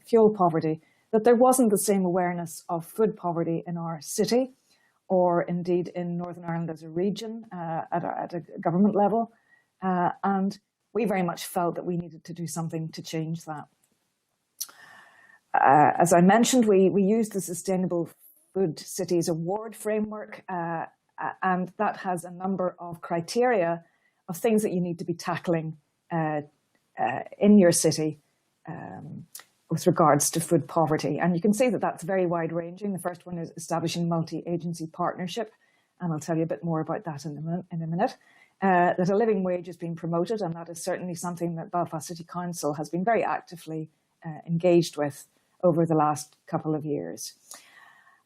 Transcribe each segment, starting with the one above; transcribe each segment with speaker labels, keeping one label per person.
Speaker 1: fuel poverty, that there wasn't the same awareness of food poverty in our city, or indeed in Northern Ireland as a region at a government level. And we very much felt that we needed to do something to change that. As I mentioned, we used the Sustainable Food Cities Award framework, and that has a number of criteria of things that you need to be tackling in your city with regards to food poverty. And you can see that that's very wide ranging. The first one is establishing multi-agency partnership, and I'll tell you a bit more about that in a minute. That a living wage is being promoted, and that is certainly something that Belfast City Council has been very actively engaged with over the last couple of years.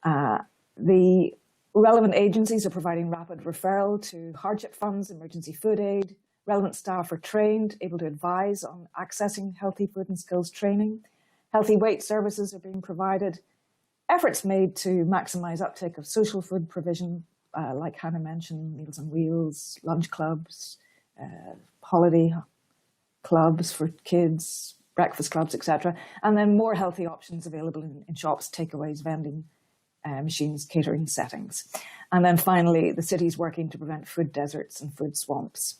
Speaker 1: The relevant agencies are providing rapid referral to hardship funds, emergency food aid. Relevant staff are trained, able to advise on accessing healthy food and skills training. Healthy weight services are being provided. Efforts made to maximise uptake of social food provision, like Hannah mentioned, Meals on Wheels, lunch clubs, holiday clubs for kids, breakfast clubs, etc. And then more healthy options available in shops, takeaways, vending machines, catering settings. And then finally, the city's working to prevent food deserts and food swamps.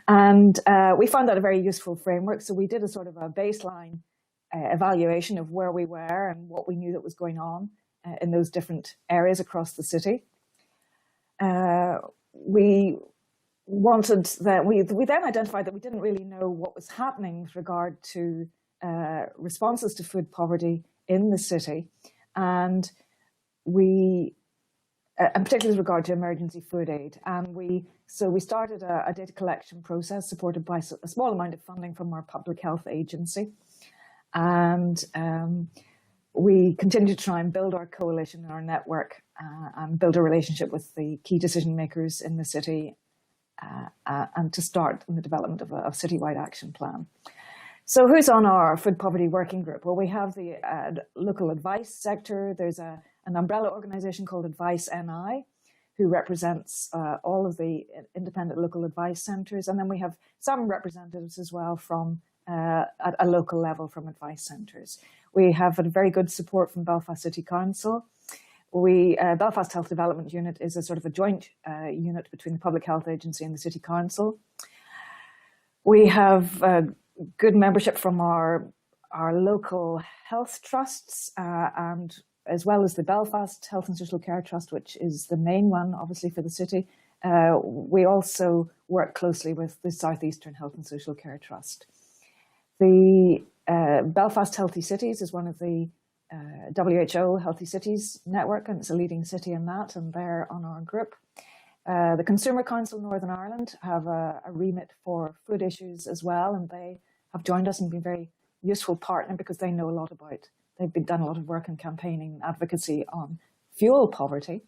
Speaker 1: And we found that a very useful framework. So we did a sort of a baseline evaluation of where we were and what we knew that was going on in those different areas across the city. We then identified that we didn't really know what was happening with regard to responses to food poverty in the city, and particularly with regard to emergency food aid. And so we started a data collection process supported by a small amount of funding from our public health agency. And we continue to try and build our coalition and our network and build a relationship with the key decision makers in the city and to start in the development of a citywide action plan. So who's on our food poverty working group? Well, we have the local advice sector. There's an umbrella organisation called Advice NI, who represents all of the independent local advice centres. And then we have some representatives as well from at a local level from advice centres. We have a very good support from Belfast City Council. Belfast Health Development Unit is a sort of a joint unit between the Public Health Agency and the City Council. We have good membership from our local health trusts and as well as the Belfast Health and Social Care Trust, which is the main one, obviously, for the city. We also work closely with the South Eastern Health and Social Care Trust. The Belfast Healthy Cities is one of the WHO Healthy Cities network, and it's a leading city in that, and they're on our group. The Consumer Council Northern Ireland have a remit for food issues as well, and they have joined us and been a very useful partner because they know a lot about, they've done a lot of work in campaigning and advocacy on fuel poverty,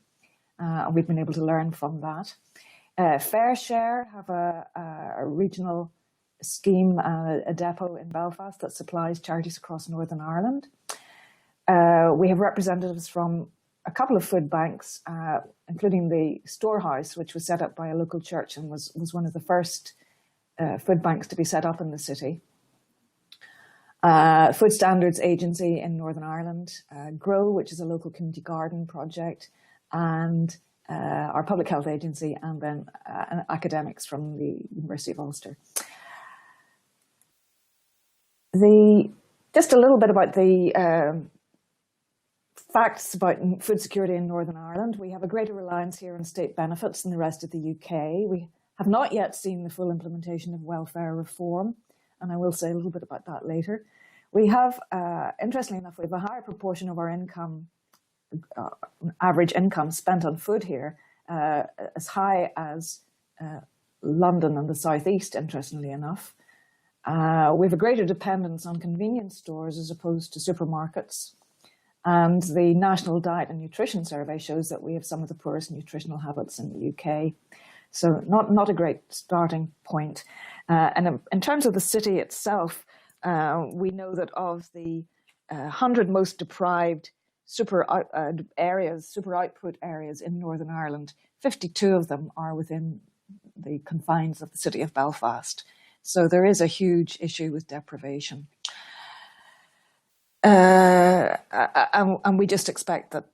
Speaker 1: and we've been able to learn from that. Fair Share have a regional scheme, a depot in Belfast that supplies charities across Northern Ireland. We have representatives from a couple of food banks, including the Storehouse, which was set up by a local church and was one of the first food banks to be set up in the city. Food Standards Agency in Northern Ireland, GROW, which is a local community garden project, and our public health agency, and then academics from the University of Ulster. Just a little bit about the facts about food security in Northern Ireland. We have a greater reliance here on state benefits than the rest of the UK. We have not yet seen the full implementation of welfare reform, and I will say a little bit about that later. We have, interestingly enough, we have a higher proportion of our income, average income spent on food here, as high as London and the southeast, interestingly enough. We have a greater dependence on convenience stores as opposed to supermarkets. And the National Diet and Nutrition Survey shows that we have some of the poorest nutritional habits in the UK. So not a great starting point. And in terms of the city itself, we know that of the 100 most deprived super output areas in Northern Ireland, 52 of them are within the confines of the city of Belfast. So there is a huge issue with deprivation. and we just expect that,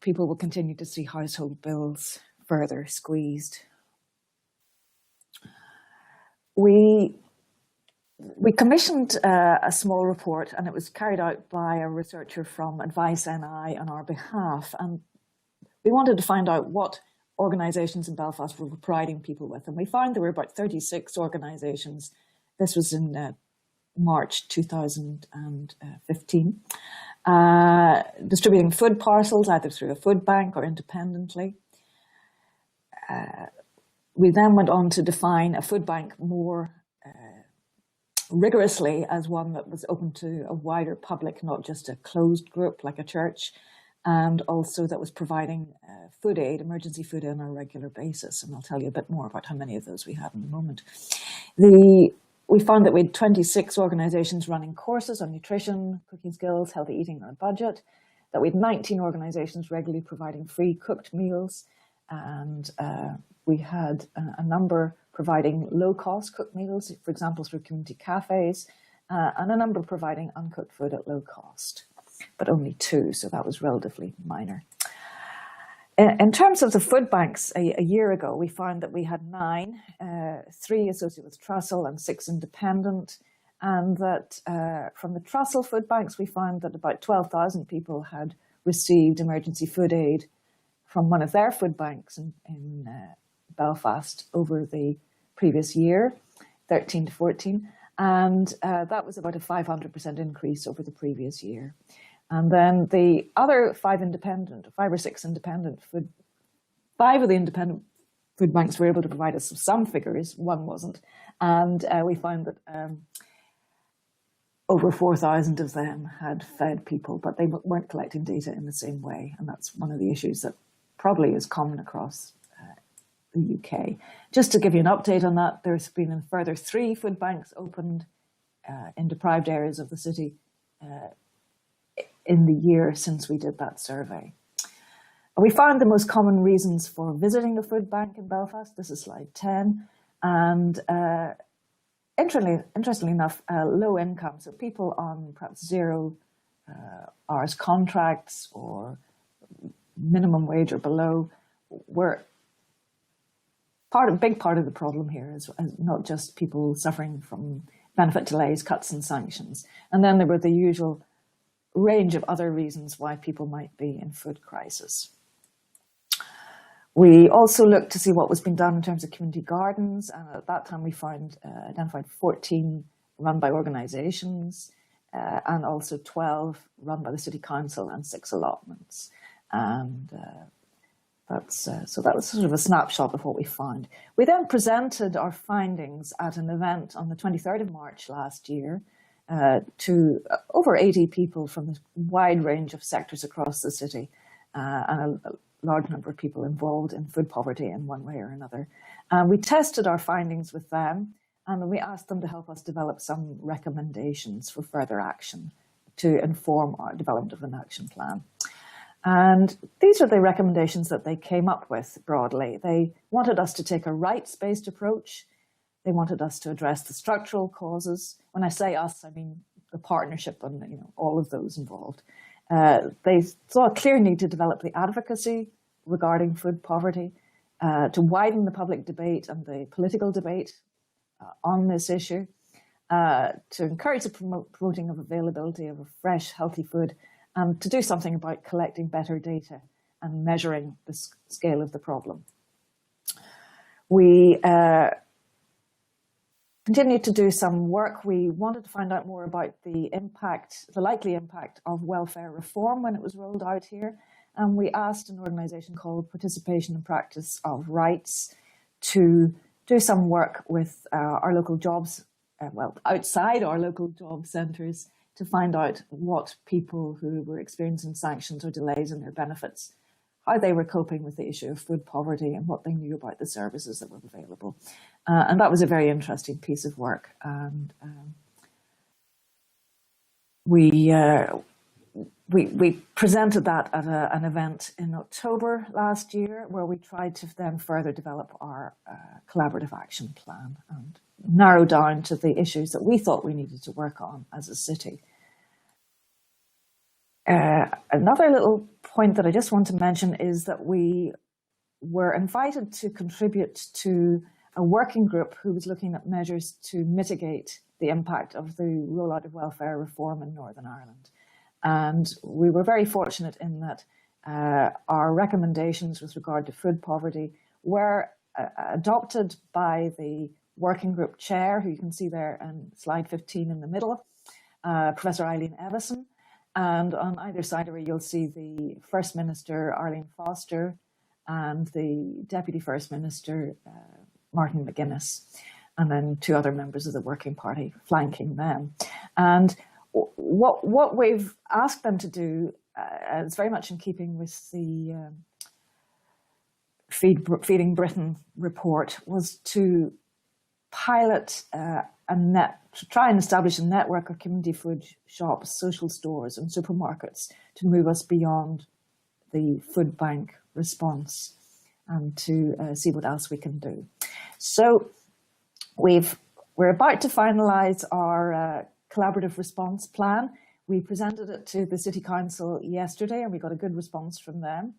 Speaker 1: people will continue to see household bills further squeezed. We commissioned a small report, and it was carried out by a researcher from Advice NI on our behalf. And we wanted to find out what organisations in Belfast were providing people with. And we found there were about 36 organisations. This was in March 2015, distributing food parcels either through a food bank or independently. We then went on to define a food bank more rigorously as one that was open to a wider public, not just a closed group like a church, and also that was providing food aid, emergency food aid on a regular basis. And I'll tell you a bit more about how many of those we had in a moment. We found that we had 26 organisations running courses on nutrition, cooking skills, healthy eating on a budget, that we had 19 organisations regularly providing free cooked meals, and we had a number providing low-cost cooked meals, for example, through community cafes, and a number providing uncooked food at low cost, but only 2, so that was relatively minor. In terms of the food banks, a year ago, we found that we had 9, 3 associated with Trussell and 6 independent, and that from the Trussell food banks, we found that about 12,000 people had received emergency food aid from one of their food banks in Belfast over the previous year, 13 to 14, and that was about a 500% increase over the previous year. And then the other 5 of the independent food banks were able to provide us with some figures, one wasn't, and we found that over 4,000 of them had fed people, but they weren't collecting data in the same way, and that's one of the issues that probably is common across the UK. Just to give you an update on that, there's been a further 3 food banks opened in deprived areas of the city in the year since we did that survey. We found the most common reasons for visiting the food bank in Belfast. This is slide 10. And interestingly enough, low income, so people on perhaps 0 hours contracts or minimum wage or below, were a big part of the problem here, is not just people suffering from benefit delays, cuts and sanctions. And then there were the usual range of other reasons why people might be in food crisis. We also looked to see what was being done in terms of community gardens, and at that time we identified 14 run by organisations, and also 12 run by the City Council and 6 allotments. And so that was sort of a snapshot of what we found. We then presented our findings at an event on the 23rd of March last year to over 80 people from a wide range of sectors across the city, and a large number of people involved in food poverty in one way or another. We tested our findings with them, and we asked them to help us develop some recommendations for further action to inform our development of an action plan. And these are the recommendations that they came up with broadly. They wanted us to take a rights-based approach. They wanted us to address the structural causes. When I say us, I mean the partnership and all of those involved. They saw a clear need to develop the advocacy regarding food poverty, to widen the public debate and the political debate on this issue, to encourage the promoting of availability of fresh, healthy food, and to do something about collecting better data and measuring the scale of the problem. We continued to do some work. We wanted to find out more about the likely impact of welfare reform when it was rolled out here. And we asked an organisation called Participation and Practice of Rights to do some work with our local jobs, outside our local job centres, to find out what people who were experiencing sanctions or delays in their benefits, how they were coping with the issue of food poverty and what they knew about the services that were available. And that was a very interesting piece of work. And we presented that at an event in October last year, where we tried to then further develop our collaborative action plan and narrow down to the issues that we thought we needed to work on as a city. Another little point that I just want to mention is that we were invited to contribute to a working group who was looking at measures to mitigate the impact of the rollout of welfare reform in Northern Ireland. And we were very fortunate in that our recommendations with regard to food poverty were adopted by the working group chair, who you can see there on slide 15 in the middle, Professor Eileen Evison. And on either side of her, you'll see the First Minister, Arlene Foster, and the Deputy First Minister, Martin McGuinness, and then two other members of the Working Party flanking them. And what we've asked them to do is very much in keeping with the Feeding Britain report, was to pilot to try and establish a network of community food shops, social stores and supermarkets to move us beyond the food bank response and to see what else we can do. So we're about to finalise our collaborative response plan. We presented it to the City Council yesterday and we got a good response from them.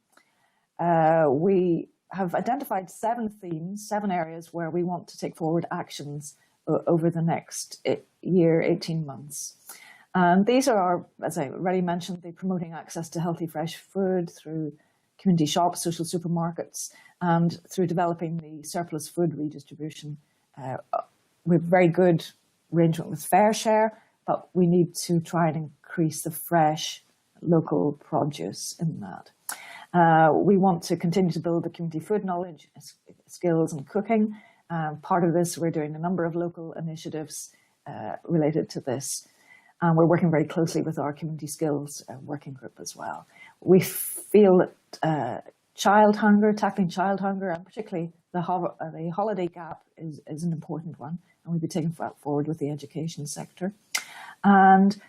Speaker 1: We have identified 7 themes, 7 areas where we want to take forward actions over the next year, 18 months. And these are, as I already mentioned, the promoting access to healthy, fresh food through community shops, social supermarkets, and through developing the surplus food redistribution. We have very good arrangement with Fair Share, but we need to try and increase the fresh local produce in that. We want to continue to build the community food knowledge, skills and cooking. Part of this, we're doing a number of local initiatives related to this. And we're working very closely with our community skills working group as well. We feel that tackling child hunger, and particularly the holiday gap is an important one. And we'll be taking that forward with the education sector. And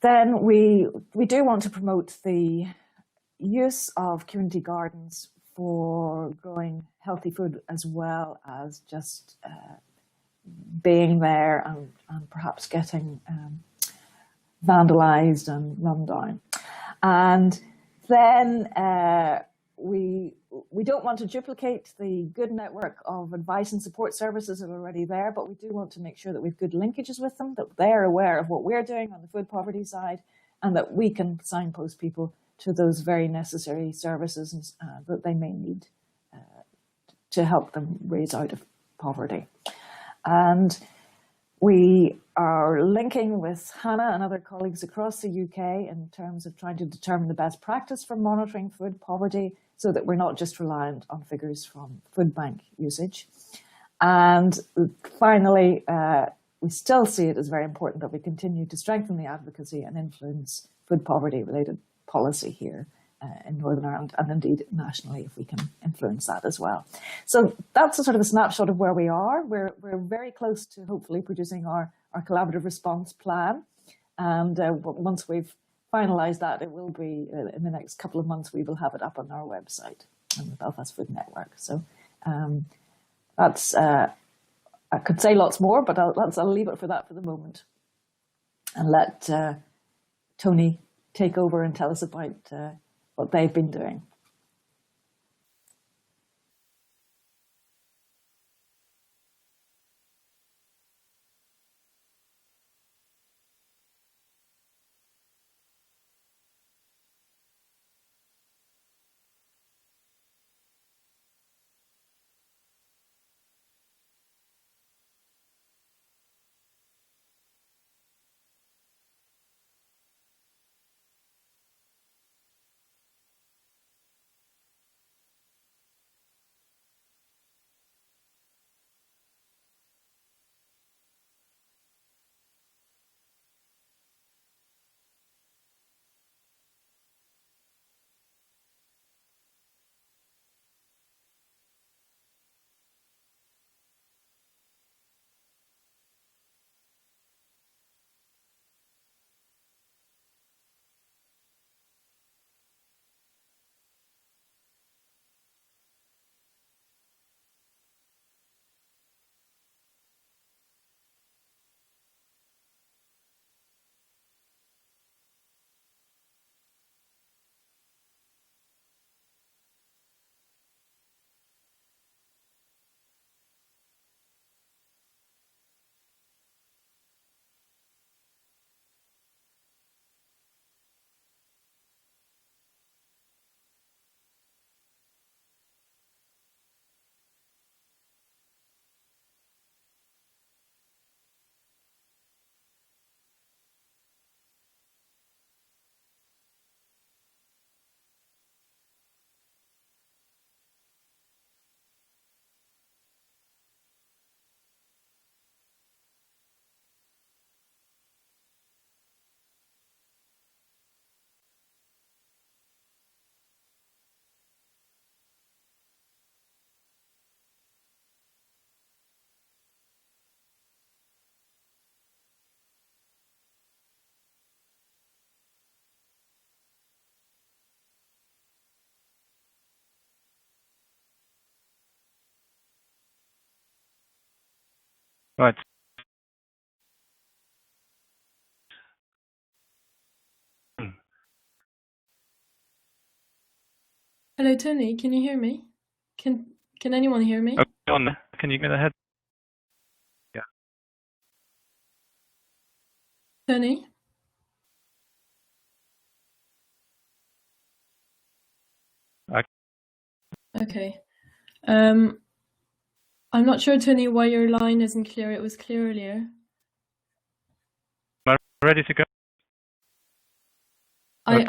Speaker 1: then we do want to promote the use of community gardens for growing healthy food, as well as just being there and perhaps getting vandalized and run down. And then we don't want to duplicate the good network of advice and support services that are already there, but we do want to make sure that we've good linkages with them, that they're aware of what we're doing on the food poverty side, and that we can signpost people to those very necessary services that they may need to help them raise out of poverty. And we are linking with Hannah and other colleagues across the UK in terms of trying to determine the best practice for monitoring food poverty, so that we're not just reliant on figures from food bank usage. And finally, we still see it as very important that we continue to strengthen the advocacy and influence food poverty related policy here in Northern Ireland, and indeed nationally, if we can influence that as well. So that's a sort of a snapshot of where we are. We're very close to hopefully producing our collaborative response plan. And once we've finalised that, it will be in the next couple of months, we will have it up on our website on the Belfast Food Network. So that's, I could say lots more, but I'll leave it for that for the moment and let Tony take over and tell us about what they've been doing.
Speaker 2: Right.
Speaker 3: Hello, Tony. Can you hear me? Can anyone hear me?
Speaker 2: Okay, on. Can you get ahead? Yeah.
Speaker 3: Tony? Okay. I'm not sure, Tony, why your line isn't clear. It was clear earlier.
Speaker 2: Am I ready to go?
Speaker 3: I'm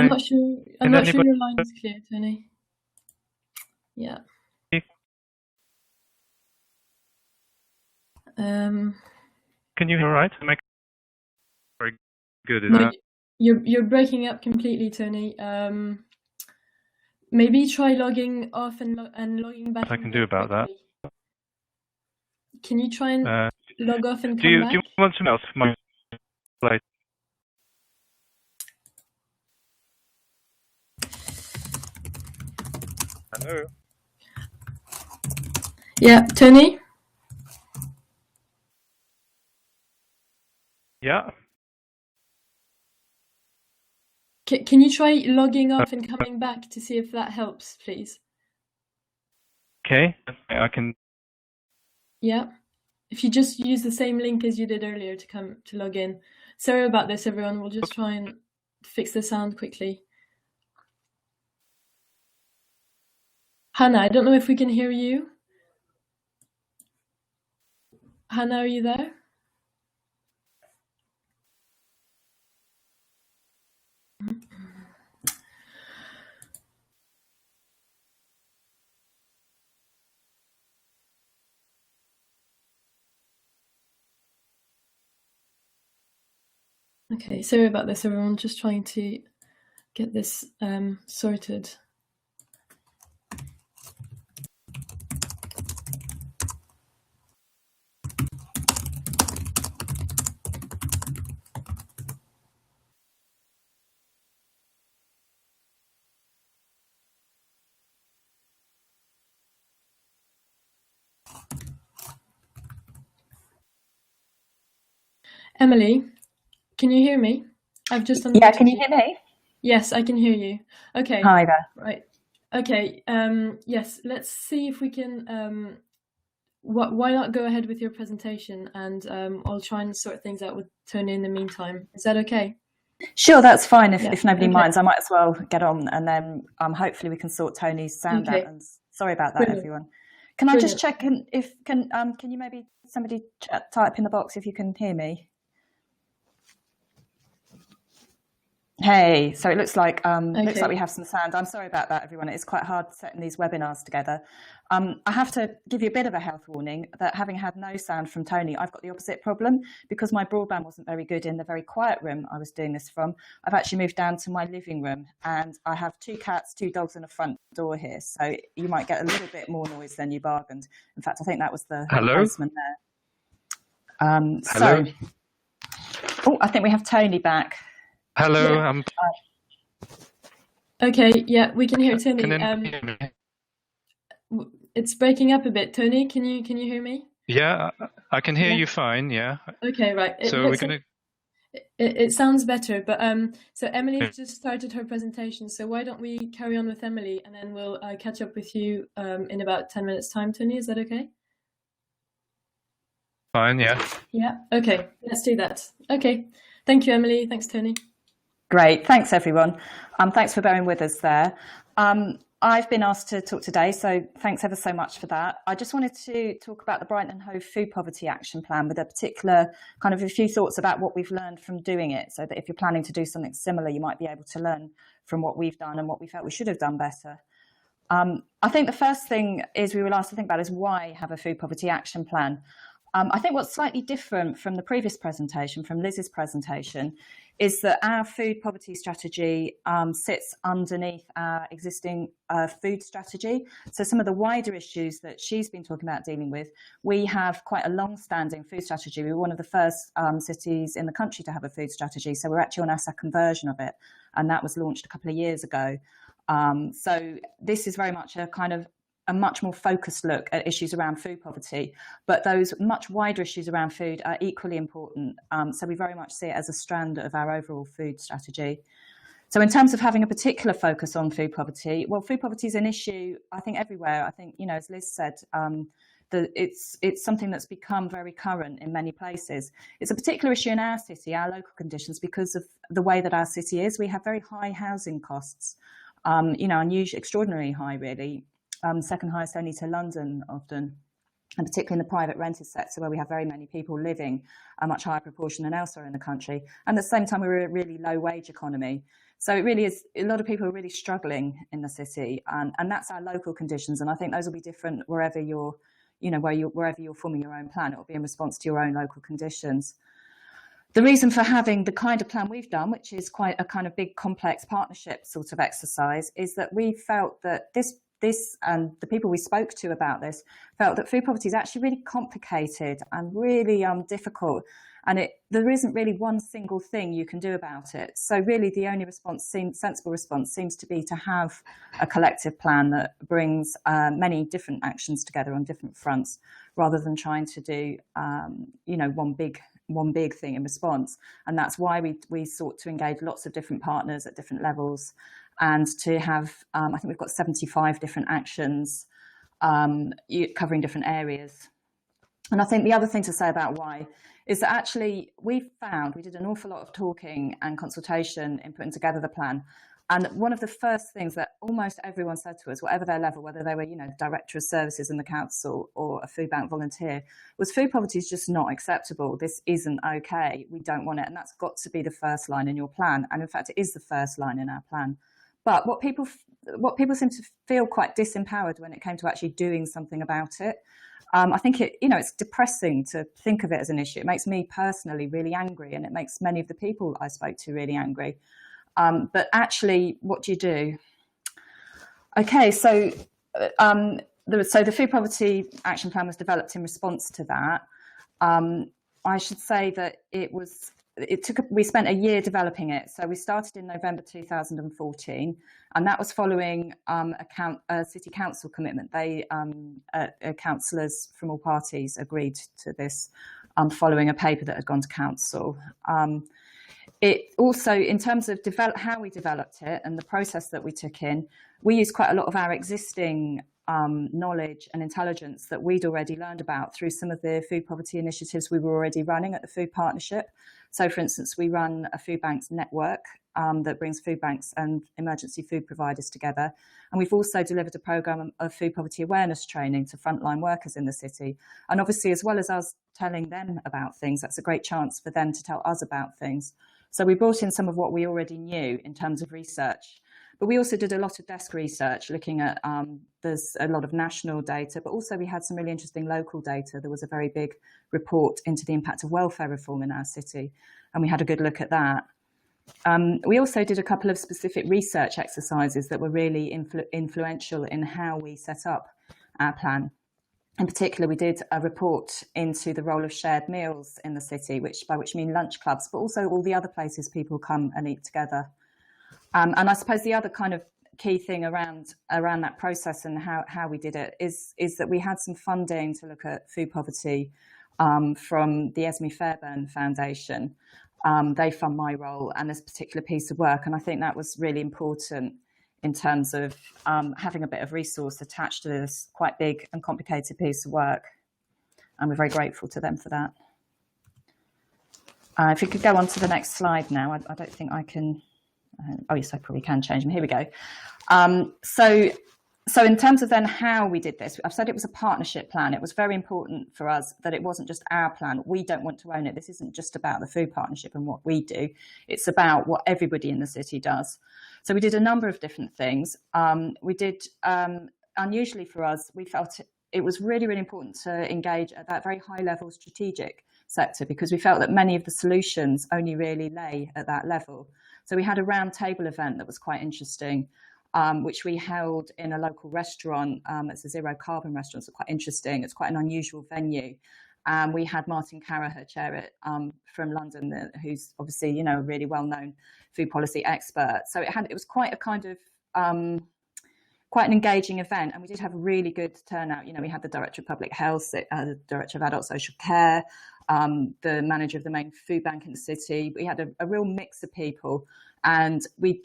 Speaker 3: not sure. I'm not sure your line is clear, Tony. Yeah.
Speaker 2: Can you hear all right? Very good.
Speaker 3: No, you're breaking up completely, Tony. Maybe try logging off and logging back.
Speaker 2: What I can do about that?
Speaker 3: Can you try and log off and come back?
Speaker 2: Do you want something else? Hello?
Speaker 3: Yeah, Tony?
Speaker 2: Yeah.
Speaker 3: Can you try logging off and coming back to see if that helps, please?
Speaker 2: Okay, I can.
Speaker 3: Yeah. If you just use the same link as you did earlier to log in. Sorry about this, everyone. We'll just try and fix the sound quickly. Hannah, I don't know if we can hear you. Hannah, are you there? Okay, sorry about this, everyone. Just trying to get this sorted. Emily, can you hear me? I've just unmuted.
Speaker 1: Yeah, can you hear me?
Speaker 3: Yes, I can hear you. Okay.
Speaker 1: Hi there.
Speaker 3: Right. Okay. Yes, let's see if we can. Why not go ahead with your presentation, and I'll try and sort things out with Tony in the meantime. Is that okay?
Speaker 1: Sure, that's fine. If nobody minds, I might as well get on, and then hopefully we can sort Tony's sound out. And sorry about that, everyone. Can I just check can you maybe somebody type in the box if you can hear me? Hey, so it looks like we have some sound. I'm sorry about that, everyone. It's quite hard setting these webinars together. I have to give you a bit of a health warning that having had no sound from Tony, I've got the opposite problem because my broadband wasn't very good in the very quiet room I was doing this from. I've actually moved down to my living room and I have 2 cats, 2 dogs and a front door here. So you might get a little bit more noise than you bargained. In fact, I think that was the postman there.
Speaker 2: Hello?
Speaker 1: I think we have Tony back.
Speaker 2: Hello,
Speaker 3: yeah. Okay, yeah, we can hear Tony. It's breaking up a bit. Tony, can you hear me?
Speaker 2: Yeah, I can hear you fine. Yeah.
Speaker 3: Okay, right. It sounds better, but so Emily just started her presentation. So why don't we carry on with Emily, and then we'll catch up with you in about 10 minutes' time. Tony, is that okay?
Speaker 2: Fine. Yeah.
Speaker 3: Yeah. Okay. Let's do that. Okay. Thank you, Emily. Thanks, Tony.
Speaker 1: Great. Thanks, everyone. Thanks for bearing with us there. I've been asked to talk today, so thanks ever so much for that. I just wanted to talk about the Brighton and Hove Food Poverty Action Plan with a particular kind of a few thoughts about what we've learned from doing it, so that if you're planning to do something similar, you might be able to learn from what we've done and what we felt we should have done better. I think the first thing is we were asked to think about is why have a food poverty action plan? I think what's slightly different from the previous presentation, from Liz's presentation, is that our food poverty strategy sits underneath our existing food strategy. So some of the wider issues that she's been talking about dealing with, we have quite a long-standing food strategy. We were one of the first cities in the country to have a food strategy. So we're actually on our second version of it. And that was launched a couple of years ago. So this is very much a kind of
Speaker 4: a much more focused look at issues around food poverty, but those much wider issues around food are equally important. So we very much see it as a strand of our overall food strategy. So in terms of having a particular focus on food poverty, well, food poverty is an issue, I think, everywhere. I think, as Liz said, that it's something that's become very current in many places. It's a particular issue in our city, our local conditions, because of the way that our city is. We have very high housing costs, unusually, extraordinarily high, really, second highest only to London often, and particularly in the private rented sector, where we have very many people living, a much higher proportion than elsewhere in the country. And at the same time, we're a really low wage economy. So it really is, a lot of people are really struggling in the city, and that's our local conditions. And I think those will be different wherever you're forming your own plan. It will be in response to your own local conditions. The reason for having the kind of plan we've done, which is quite a kind of big, complex partnership sort of exercise, is that we felt that this and the people we spoke to about this felt that food poverty is actually really complicated and really difficult. And there isn't really one single thing you can do about it. So really the only sensible response seems to be to have a collective plan that brings many different actions together on different fronts, rather than trying to do one big thing in response. And that's why we sought to engage lots of different partners at different levels, and to have, I think we've got 75 different actions covering different areas. And I think the other thing to say about why is that actually we did an awful lot of talking and consultation in putting together the plan. And one of the first things that almost everyone said to us, whatever their level, whether they were, director of services in the council or a food bank volunteer, was food poverty is just not acceptable. This isn't okay. We don't want it. And that's got to be the first line in your plan. And in fact, it is the first line in our plan. But what people seem to feel quite disempowered when it came to actually doing something about it. I think it's depressing to think of it as an issue. It makes me personally really angry, and it makes many of the people I spoke to really angry. But actually, what do you do? Okay, so the food poverty action plan was developed in response to that. I should say that we spent a year developing it. So we started in November 2014, and that was following a city council commitment. Councillors from all parties agreed to this, following a paper that had gone to council. It also, in terms of how we developed it and the process that we took in, we used quite a lot of our existing knowledge and intelligence that we'd already learned about through some of the food poverty initiatives we were already running at the Food Partnership. So, for instance, we run a food banks network that brings food banks and emergency food providers together. And we've also delivered a programme of food poverty awareness training to frontline workers in the city. And obviously, as well as us telling them about things, that's a great chance for them to tell us about things. So we brought in some of what we already knew in terms of research. But we also did a lot of desk research looking at, there's a lot of national data, but also we had some really interesting local data. There was a very big report into the impact of welfare reform in our city, and we had a good look at that. We also did a couple of specific research exercises that were really influential in how we set up our plan. In particular, we did a report into the role of shared meals in the city, by which I mean lunch clubs, but also all the other places people come and eat together. And I suppose the other kind of key thing around that process and how we did it is that we had some funding to look at food poverty from the Esme Fairbairn Foundation. They fund my role and this particular piece of work, and I think that was really important in terms of having a bit of resource attached to this quite big and complicated piece of work. And we're very grateful to them for that. If we could go on to the next slide now. I don't think I can... oh yes, I probably can change them. Here we go. So in terms of then how we did this, I've said it was a partnership plan. It was very important for us that it wasn't just our plan. We don't want to own it. This isn't just about the food partnership and what we do. It's about what everybody in the city does. So we did a number of different things. We did, unusually for us, we felt it was really, really important to engage at that very high level strategic sector, because we felt that many of the solutions only really lay at that level. So we had a round table event that was quite interesting, which we held in a local restaurant. It's a zero carbon restaurant, so quite interesting. It's quite an unusual venue. We had Martin Carraher chair it from London, who's obviously, a really well-known food policy expert. So it was quite a kind of quite an engaging event, and we did have a really good turnout. You know, we had the Director of Public Health, the Director of Adult Social Care, the manager of the main food bank in the city. We had a real mix of people, and we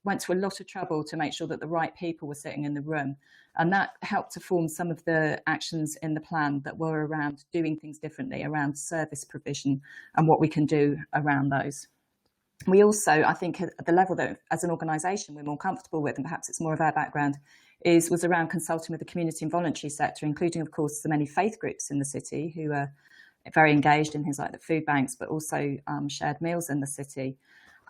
Speaker 4: went to a lot of trouble to make sure that the right people were sitting in the room, and that helped to form some of the actions in the plan that were around doing things differently, around service provision and what we can do around those. We also, I think, at the level that as an organisation we're more comfortable with, and perhaps it's more of our background, was around consulting with the community and voluntary sector, including, of course, the many faith groups in the city who are very engaged in things like the food banks, but also shared meals in the city,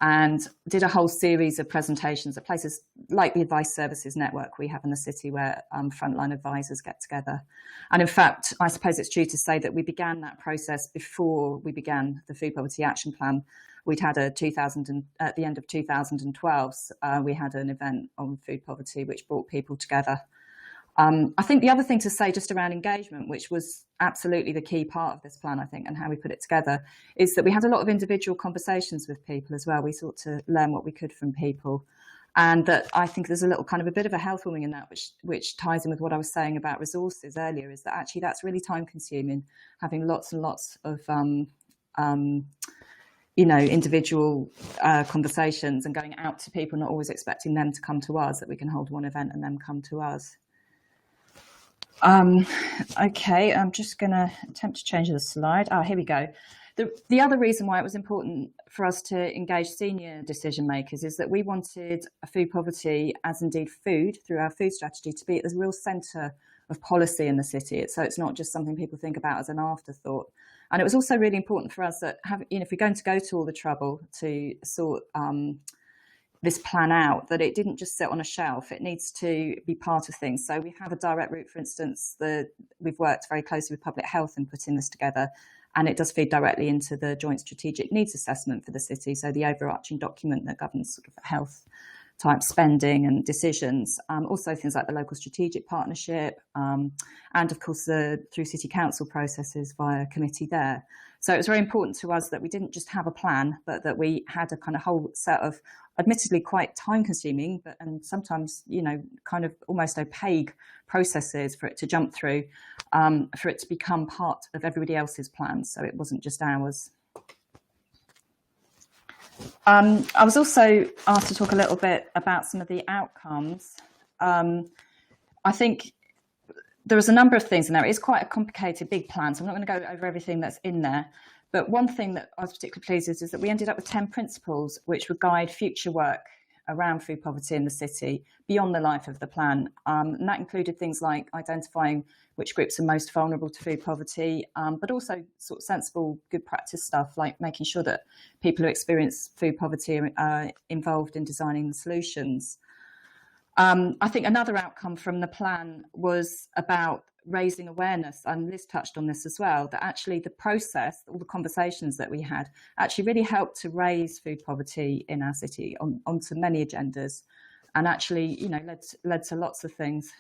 Speaker 4: and did a whole series of presentations at places like the Advice Services Network we have in the city, where frontline advisors get together. And in fact, I suppose it's true to say that we began that process before we began the Food Poverty Action Plan. We'd had at the end of 2012, we had an event on food poverty which brought people together. I think the other thing to say just around engagement, which was absolutely the key part of this plan, I think, and how we put it together, is that we had a lot of individual conversations with people as well. We sought to learn what we could from people. And that I think there's a little kind of a bit of a health warming in that, which ties in with what I was saying about resources earlier, is that actually that's really time consuming, having lots and lots of individual conversations and going out to people, not always expecting them to come to us, that we can hold one event and then come to us. Okay, I'm just going to attempt to change the slide. Here we go. The other reason why it was important for us to engage senior decision makers is that we wanted food poverty, as indeed food, through our food strategy, to be at the real centre of policy in the city. So it's not just something people think about as an afterthought. And it was also really important for us that, if we're going to go to all the trouble to sort this plan out, that it didn't just sit on a shelf. It needs to be part of things. So we have a direct route, for instance, we've worked very closely with Public Health in putting this together, and it does feed directly into the Joint Strategic Needs Assessment for the city, so the overarching document that governs sort of health type spending and decisions. Also things like the local strategic partnership, and of course through city council processes via committee there. So it was very important to us that we didn't just have a plan, but that we had a kind of whole set of admittedly quite time consuming, and sometimes, kind of almost opaque processes for it to jump through, for it to become part of everybody else's plans. So it wasn't just ours. I was also asked to talk a little bit about some of the outcomes. I think there was a number of things in there. It's quite a complicated, big plan, so I'm not going to go over everything that's in there. But one thing that I was particularly pleased with is that we ended up with 10 principles which would guide future work around food poverty in the city beyond the life of the plan. And that included things like identifying which groups are most vulnerable to food poverty, but also sort of sensible, good practice stuff like making sure that people who experience food poverty are involved in designing the solutions. I think another outcome from the plan was about raising awareness, and Liz touched on this as well, that actually the process, all the conversations that we had, actually really helped to raise food poverty in our city onto many agendas, and actually, led to lots of things.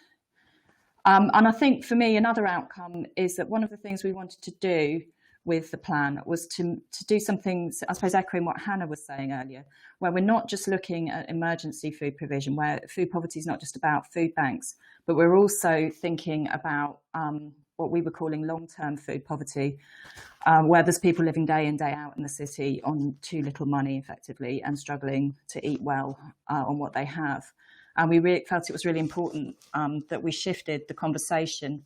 Speaker 4: And I think for me, another outcome is that one of the things we wanted to do with the plan was to do something, I suppose, echoing what Hannah was saying earlier, where we're not just looking at emergency food provision, where food poverty is not just about food banks, but we're also thinking about what we were calling long-term food poverty, where there's people living day in, day out in the city on too little money, effectively, and struggling to eat well on what they have. And we really felt it was really important that we shifted the conversation.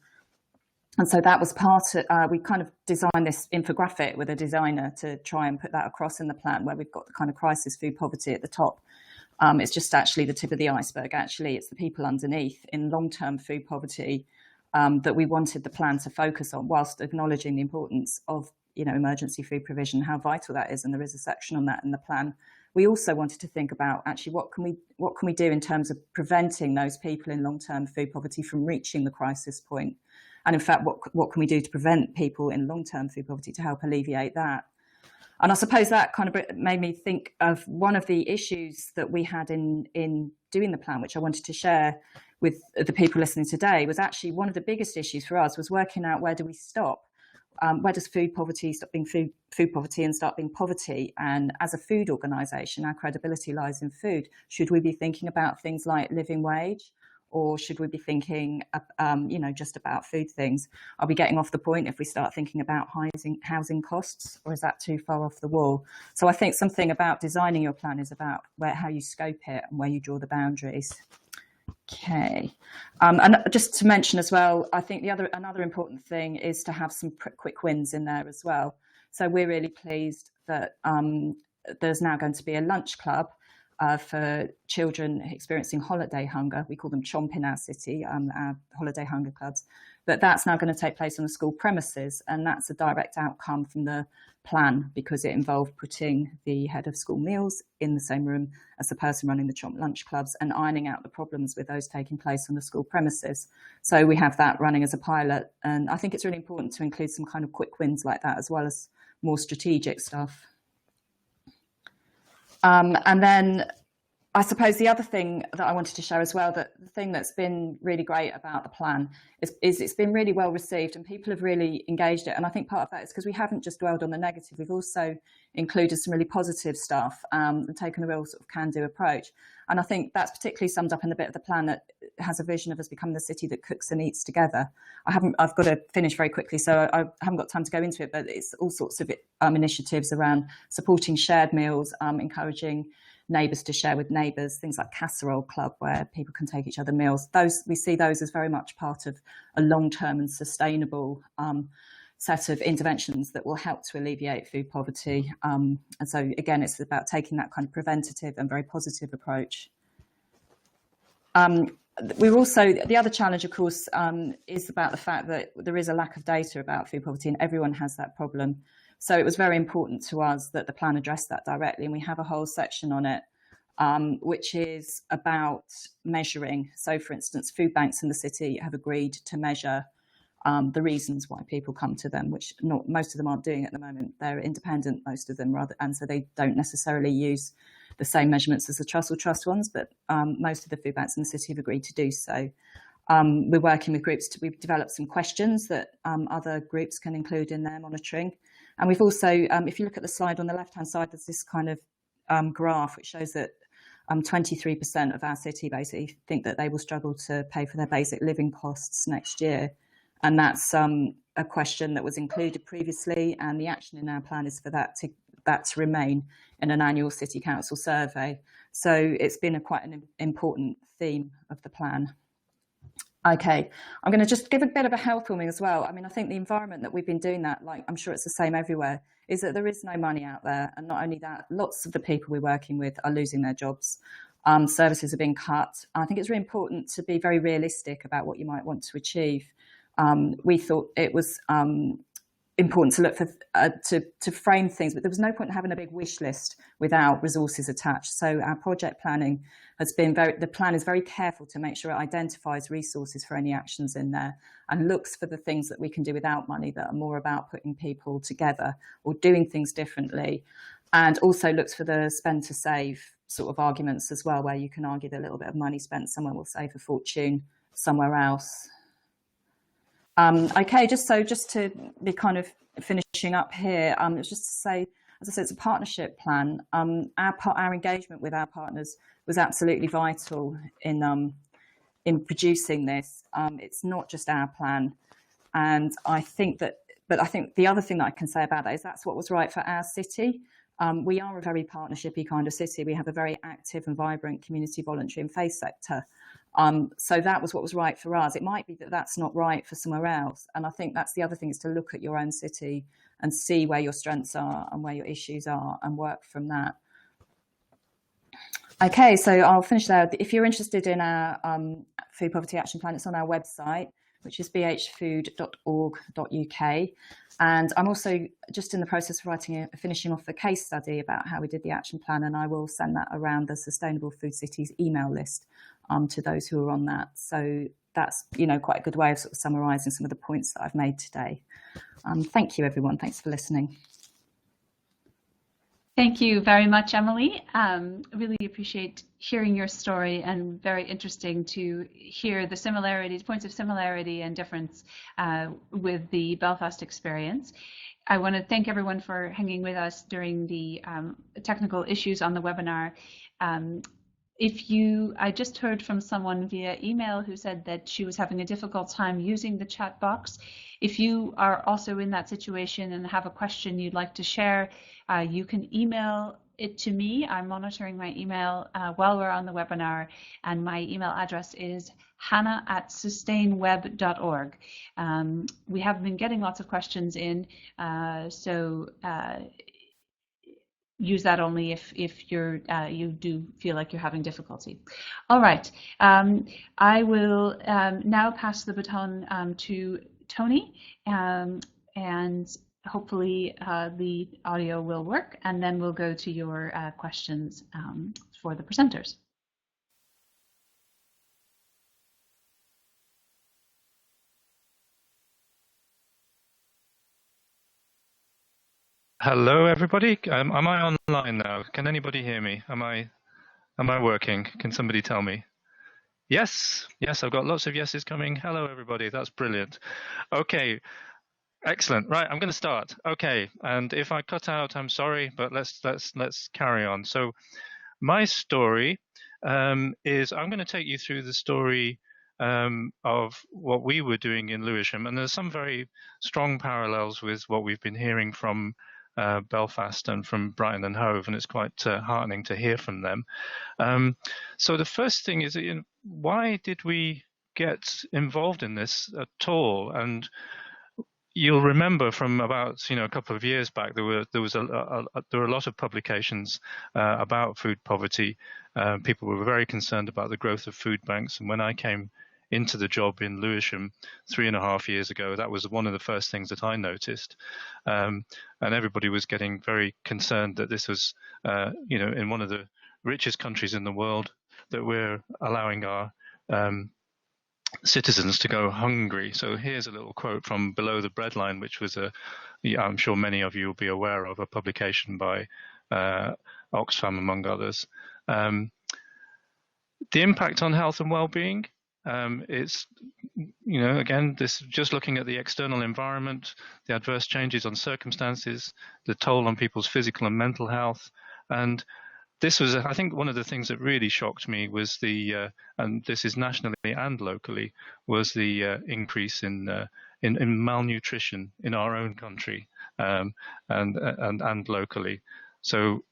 Speaker 4: And so that was part of, we kind of designed this infographic with a designer to try and put that across in the plan, where we've got the kind of crisis food poverty at the top. It's just actually the tip of the iceberg. Actually, it's the people underneath in long-term food poverty that we wanted the plan to focus on, whilst acknowledging the importance of, emergency food provision, how vital that is. And there is a section on that in the plan. We also wanted to think about actually what can we do in terms of preventing those people in long-term food poverty from reaching the crisis point. And in fact, what can we do to prevent people in long-term food poverty to help alleviate that? And I suppose that kind of made me think of one of the issues that we had in doing the plan, which I wanted to share with the people listening today, was actually one of the biggest issues for us was working out, where do we stop? Where does food poverty stop being food poverty and start being poverty? And as a food organisation, our credibility lies in food. Should we be thinking about things like living wage, or should we be thinking, just about food things? Are we getting off the point if we start thinking about housing costs, or is that too far off the wall? So I think something about designing your plan is about how you scope it and where you draw the boundaries. Okay, and just to mention as well, I think another important thing is to have some quick wins in there as well. So we're really pleased that there's now going to be a lunch club for children experiencing holiday hunger. We call them CHOMP in our city, our holiday hunger clubs. But that's now going to take place on the school premises, and that's a direct outcome from the plan because it involved putting the head of school meals in the same room as the person running the CHOMP lunch clubs and ironing out the problems with those taking place on the school premises. So we have that running as a pilot, and I think it's really important to include some kind of quick wins like that as well as more strategic stuff. And then I suppose the other thing that I wanted to show as well, that the thing that's been really great about the plan is it's been really well received and people have really engaged it. And I think part of that is because we haven't just dwelled on the negative, we've also included some really positive stuff and taken a real sort of can-do approach. And I think that's particularly summed up in the bit of the plan that has a vision of us becoming the city that cooks and eats together. I've got to finish very quickly, so I haven't got time to go into it, but it's all sorts of initiatives around supporting shared meals, encouraging neighbours to share with neighbours, things like Casserole Club where people can take each other meals. We see those as very much part of a long-term and sustainable set of interventions that will help to alleviate food poverty. And so again, it's about taking that kind of preventative and very positive approach. We're also, the other challenge, of course, is about the fact that there is a lack of data about food poverty and everyone has that problem. So it was very important to us that the plan addressed that directly, and we have a whole section on it, which is about measuring. So, for instance, food banks in the city have agreed to measure the reasons why people come to them, which most of them aren't doing at the moment. They're independent, most of them, and so they don't necessarily use the same measurements as the Trust or Trust ones, but most of the food banks in the city have agreed to do so. We're working with groups we've developed some questions that other groups can include in their monitoring. And we've also, if you look at the slide on the left-hand side, there's this kind of graph which shows that 23% of our city basically think that they will struggle to pay for their basic living costs next year. And that's a question that was included previously, and the action in our plan is for that to remain in an annual City Council survey. So it's been quite an important theme of the plan. Okay, I'm going to just give a bit of a health warning as well. I mean, I think the environment that we've been doing that, like I'm sure it's the same everywhere, is that there is no money out there. And not only that, lots of the people we're working with are losing their jobs. Services are being cut. I think it's really important to be very realistic about what you might want to achieve. We thought it was important to look for to frame things, but there was no point in having a big wish list without resources attached. So our project planning has been the plan is very careful to make sure it identifies resources for any actions in there and looks for the things that we can do without money that are more about putting people together or doing things differently, and also looks for the spend to save sort of arguments as well, where you can argue that a little bit of money spent somewhere will save a fortune somewhere else. Okay, just to be kind of finishing up here, it's just to say, as I said, it's a partnership plan. Our engagement with our partners was absolutely vital in producing this. It's not just our plan, and I think the other thing that I can say about that is that's what was right for our city. We are a very partnershipy kind of city. We have a very active and vibrant community, voluntary and faith sector. So that was what was right for us. It might be that that's not right for somewhere else. And I think that's the other thing, is to look at your own city and see where your strengths are and where your issues are and work from that. Okay, so I'll finish there. If you're interested in our food poverty action plan, it's on our website, which is bhfood.org.uk. And I'm also just in the process of finishing off a case study about how we did the action plan, and I will send that around the Sustainable Food Cities email list to those who are on that. So that's, quite a good way of sort of summarising some of the points that I've made today. Thank you, everyone. Thanks for listening.
Speaker 5: Thank you very much, Emily. Really appreciate hearing your story, and very interesting to hear the similarities, points of similarity and difference with the Belfast experience. I want to thank everyone for hanging with us during the technical issues on the webinar. I just heard from someone via email who said that she was having a difficult time using the chat box. If you are also in that situation and have a question you'd like to share, you can email it to me. I'm monitoring my email while we're on the webinar, and my email address is hannah@sustainweb.org. We have been getting lots of questions in, so use that only if you do feel like you're having difficulty. All right, I will now pass the baton to Tony, and hopefully the audio will work, and then we'll go to your questions for the presenters.
Speaker 2: Hello, everybody. Am I online now? Can anybody hear me? Am I working? Can somebody tell me? Yes, I've got lots of yeses coming. Hello, everybody. That's brilliant. Okay, excellent. Right, I'm going to start. Okay, and if I cut out, I'm sorry, but let's carry on. So, my story is I'm going to take you through the story of what we were doing in Lewisham, and there's some very strong parallels with what we've been hearing from Belfast and from Brighton and Hove, and it's quite heartening to hear from them. So the first thing is, why did we get involved in this at all? And you'll remember from about a couple of years back, there were a lot of publications about food poverty. People were very concerned about the growth of food banks, and when I came into the job in Lewisham 3.5 years ago, that was one of the first things that I noticed, and everybody was getting very concerned that this was, in one of the richest countries in the world, that we're allowing our citizens to go hungry. So here's a little quote from Below the Breadline, which was I'm sure many of you will be aware of, a publication by Oxfam, among others. The impact on health and well-being. It's, again, this just looking at the external environment, the adverse changes on circumstances, the toll on people's physical and mental health. And this was, I think, one of the things that really shocked me was and this is nationally and locally, was the increase in malnutrition in our own country and locally. So,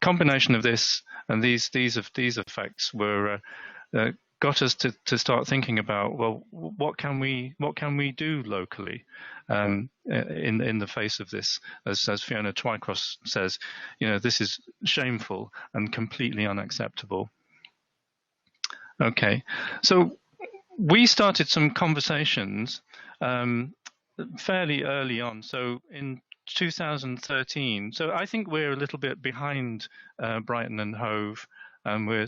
Speaker 2: combination of this and these effects were got us to start thinking about, well, what can we do locally in the face of this? As Fiona Twycross says, this is shameful and completely unacceptable. Okay, so we started some conversations fairly early on. So in 2013, so I think we're a little bit behind Brighton and Hove. We're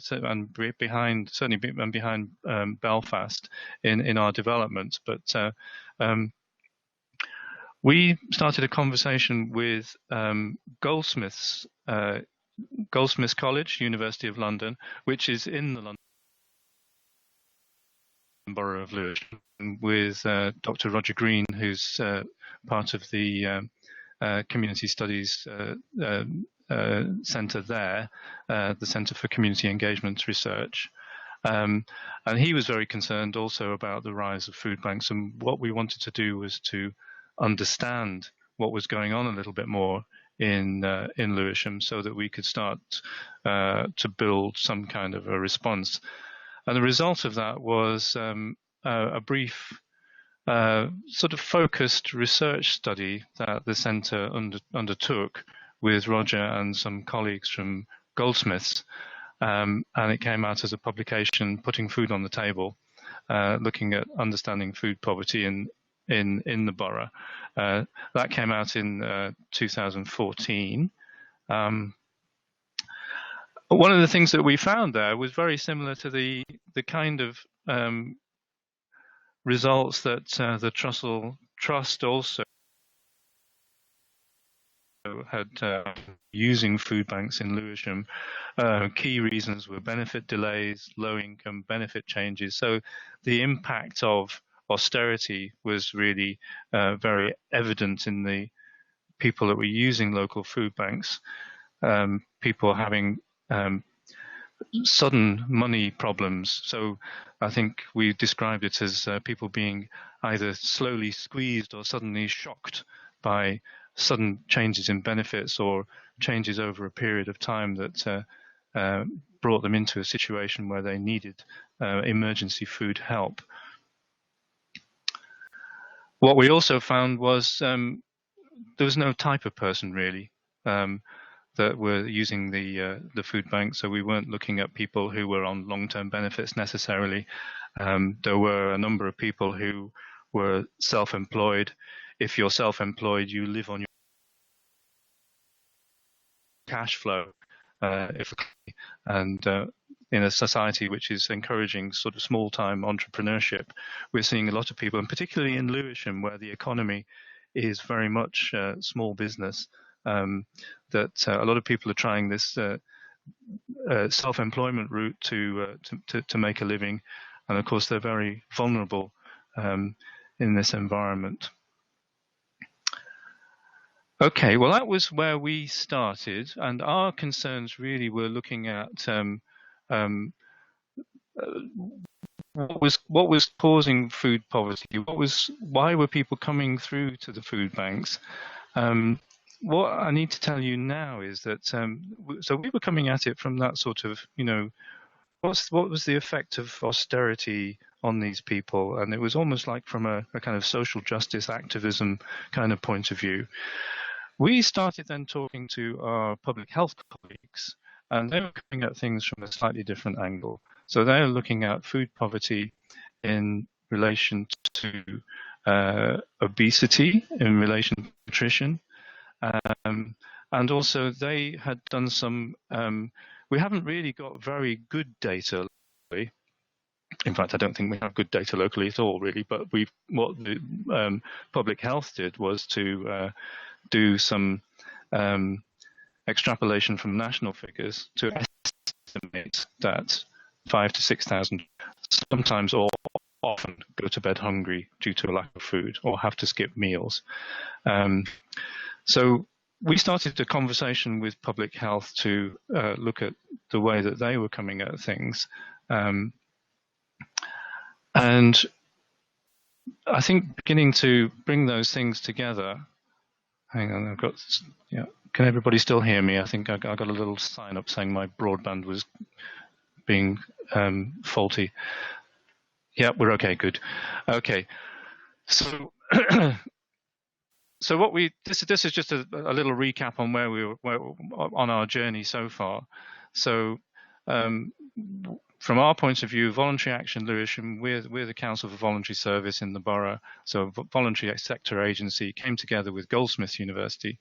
Speaker 2: behind Belfast in our development, but we started a conversation with Goldsmiths College, University of London, which is in the London Borough of Lewisham, with Dr. Roger Green, who's part of the Community Studies Centre there, the Centre for Community Engagement Research. And he was very concerned also about the rise of food banks, and what we wanted to do was to understand what was going on a little bit more in Lewisham, so that we could start to build some kind of a response. And the result of that was a brief sort of focused research study that the centre undertook with Roger and some colleagues from Goldsmiths, and it came out as a publication, Putting Food on the Table, looking at understanding food poverty in the borough. That came out in 2014. One of the things that we found there was very similar to the kind of results that the Trussell Trust also had using food banks in Lewisham. Key reasons were benefit delays, low income, benefit changes. So the impact of austerity was really very evident in the people that were using local food banks, people having sudden money problems. So I think we described it as people being either slowly squeezed or suddenly shocked by sudden changes in benefits or changes over a period of time that brought them into a situation where they needed emergency food help. What we also found was there was no type of person really that were using the food bank. So we weren't looking at people who were on long-term benefits necessarily. There were a number of people who were self-employed. If you're self-employed, you live on your cash flow, and in a society which is encouraging sort of small-time entrepreneurship, we're seeing a lot of people, and particularly in Lewisham, where the economy is very much small business, that a lot of people are trying this self-employment route to make a living, and of course they're very vulnerable in this environment. Okay, well that was where we started, and our concerns really were looking at what was causing food poverty. Why were people coming through to the food banks? What I need to tell you now is that so we were coming at it from that sort of, you know, what was the effect of austerity on these people, and it was almost like from a kind of social justice activism kind of point of view. We started then talking to our public health colleagues, and they were coming at things from a slightly different angle. So they're looking at food poverty in relation to obesity, in relation to nutrition, and also they had done some, we haven't really got very good data locally. In fact, I don't think we have good data locally at all, really, but what the public health did was to do some extrapolation from national figures to estimate that 5,000 to 6,000 sometimes or often go to bed hungry due to a lack of food or have to skip meals. So we started a conversation with public health to look at the way that they were coming at things. And I think beginning to bring those things together. Hang on, yeah. Can everybody still hear me? I think I got a little sign up saying my broadband was being faulty. Yeah, we're okay, good. Okay, so so what this is just a little recap on where we were on our journey so far. So from our point of view, Voluntary Action Lewisham, we're the Council for Voluntary Service in the borough. So voluntary sector agency came together with Goldsmiths University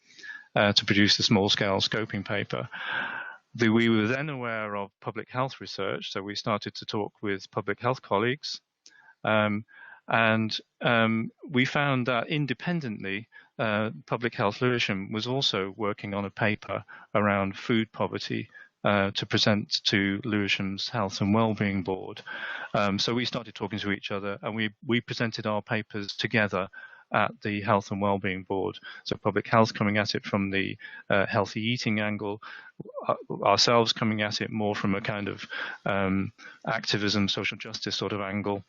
Speaker 2: to produce a small-scale scoping paper. We were then aware of public health research, so we started to talk with public health colleagues, and we found that independently, Public Health Lewisham was also working on a paper around food poverty to present to Lewisham's Health and Wellbeing Board. So we started talking to each other, and we presented our papers together at the Health and Wellbeing Board. So Public Health coming at it from the healthy eating angle, ourselves coming at it more from a kind of activism, social justice sort of angle.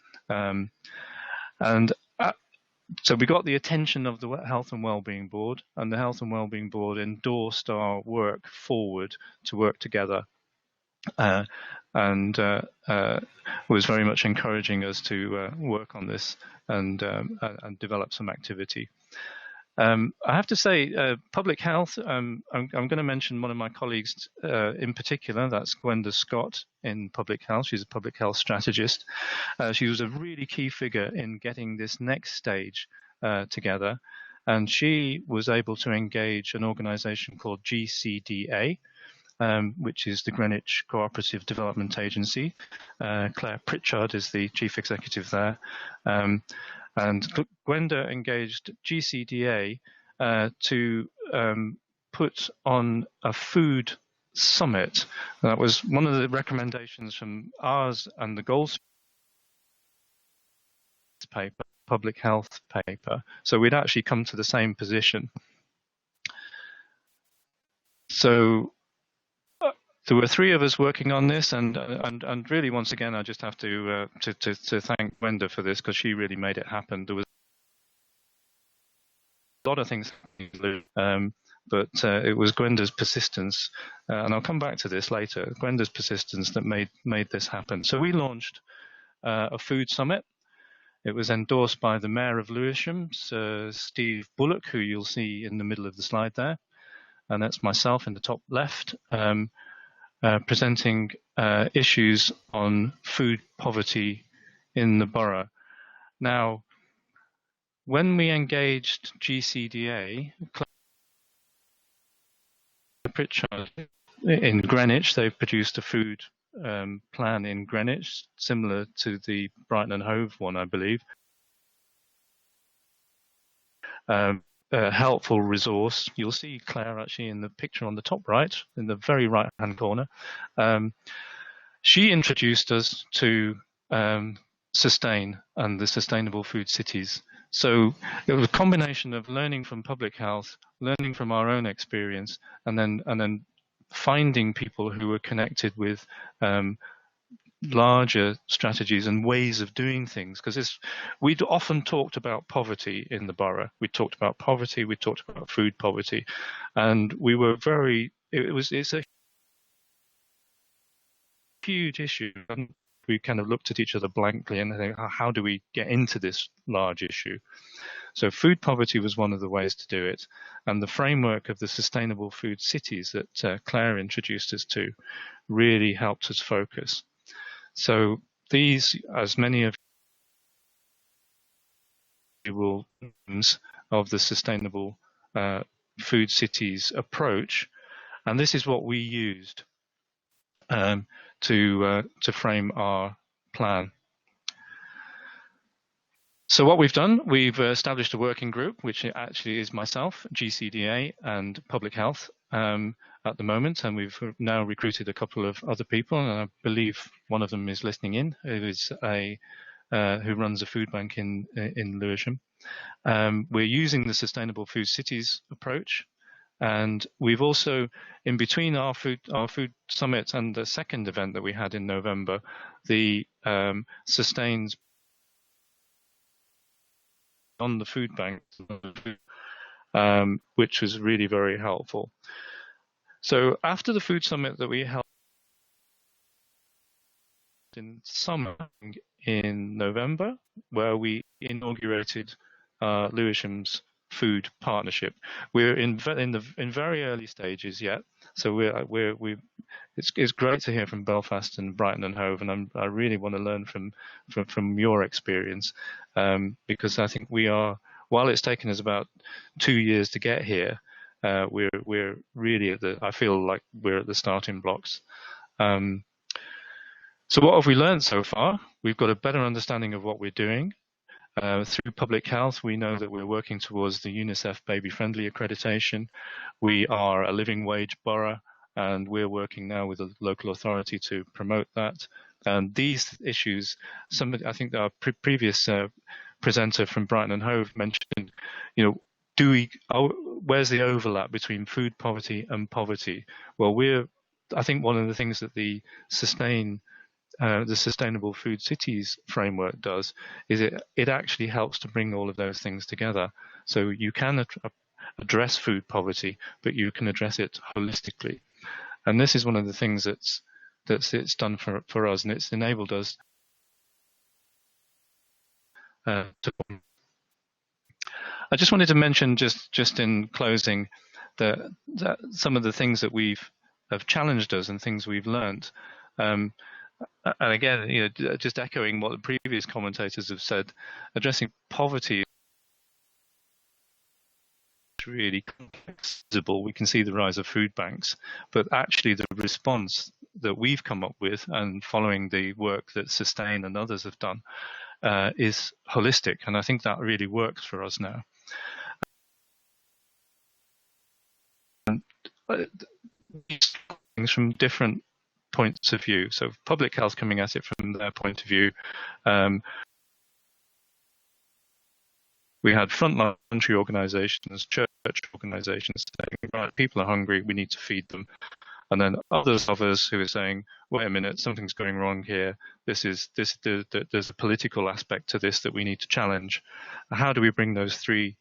Speaker 2: So we got the attention of the Health and Wellbeing Board, and the Health and Wellbeing Board endorsed our work forward to work together, and was very much encouraging us to work on this and develop some activity. I have to say, public health, I'm going to mention one of my colleagues in particular, that's Gwenda Scott in public health. She's a public health strategist. She was a really key figure in getting this next stage together. And she was able to engage an organization called GCDA, which is the Greenwich Cooperative Development Agency. Claire Pritchard is the chief executive there. And Gwenda engaged GCDA to put on a food summit. That was one of the recommendations from ours and the Goldsmiths paper, public health paper. So we'd actually come to the same position. So there were three of us working on this, and really, once again, I just have to thank Gwenda for this, because she really made it happen. There was a lot of things happening, but it was Gwenda's persistence, and I'll come back to this later. Gwenda's persistence that made this happen. So we launched a food summit. It was endorsed by the Mayor of Lewisham, Sir Steve Bullock, who you'll see in the middle of the slide there, and that's myself in the top left. Presenting issues on food poverty in the borough. Now, when we engaged GCDA, Pritchard in Greenwich, they produced a food plan in Greenwich, similar to the Brighton and Hove one, I believe. A helpful resource. You'll see Claire actually in the picture on the top right, in the very right-hand corner. She introduced us to Sustain and the Sustainable Food Cities. So it was a combination of learning from public health, learning from our own experience, and then finding people who were connected with larger strategies and ways of doing things, because we'd often talked about poverty in the borough. We talked about poverty, we talked about food poverty, and we were it's a huge issue. And we kind of looked at each other blankly and think, how do we get into this large issue? So food poverty was one of the ways to do it, and the framework of the Sustainable Food Cities that Claire introduced us to really helped us focus. So these, as many of you will, of the Sustainable Food Cities approach, and this is what we used to frame our plan. So what we've done, we've established a working group, which actually is myself, GCDA, and Public Health at the moment, and we've now recruited a couple of other people, and I believe one of them is listening in, who is who runs a food bank in Lewisham. We're using the Sustainable Food Cities approach, and we've also, in between our food summit and the second event that we had in November, the Sustains on the food bank, which was really very helpful. So after the food summit that we held in summer in November, where we inaugurated Lewisham's food partnership, we're in very early stages yet. So it's great to hear from Belfast and Brighton and Hove, and I really want to learn from your experience, because I think we are, while it's taken us about 2 years to get here, we're really I feel like we're at the starting blocks. So what have we learned so far? We've got a better understanding of what we're doing. Through public health, we know that we're working towards the UNICEF Baby Friendly accreditation. We are a living wage borough, and we're working now with a local authority to promote that. And these issues, I think our previous presenter from Brighton and Hove mentioned, where's the overlap between food poverty and poverty? Well, I think one of the things that the Sustainable Food Cities framework does is it actually helps to bring all of those things together. So you can address food poverty, but you can address it holistically. And this is one of the things that's it's done for us, and it's enabled us to. I just wanted to mention, just in closing, that some of the things that have challenged us and things we've learned. And again, just echoing what the previous commentators have said, addressing poverty is really visible. We can see the rise of food banks, but actually the response that we've come up with, and following the work that Sustain and others have done, is holistic, and I think that really works for us now. And things from different points of view. So public health coming at it from their point of view. We had frontline organisations, church organisations saying, right, people are hungry, we need to feed them. and then others of us who are saying, wait a minute, something's going wrong here. There's a political aspect to this that we need to challenge. How do we bring those three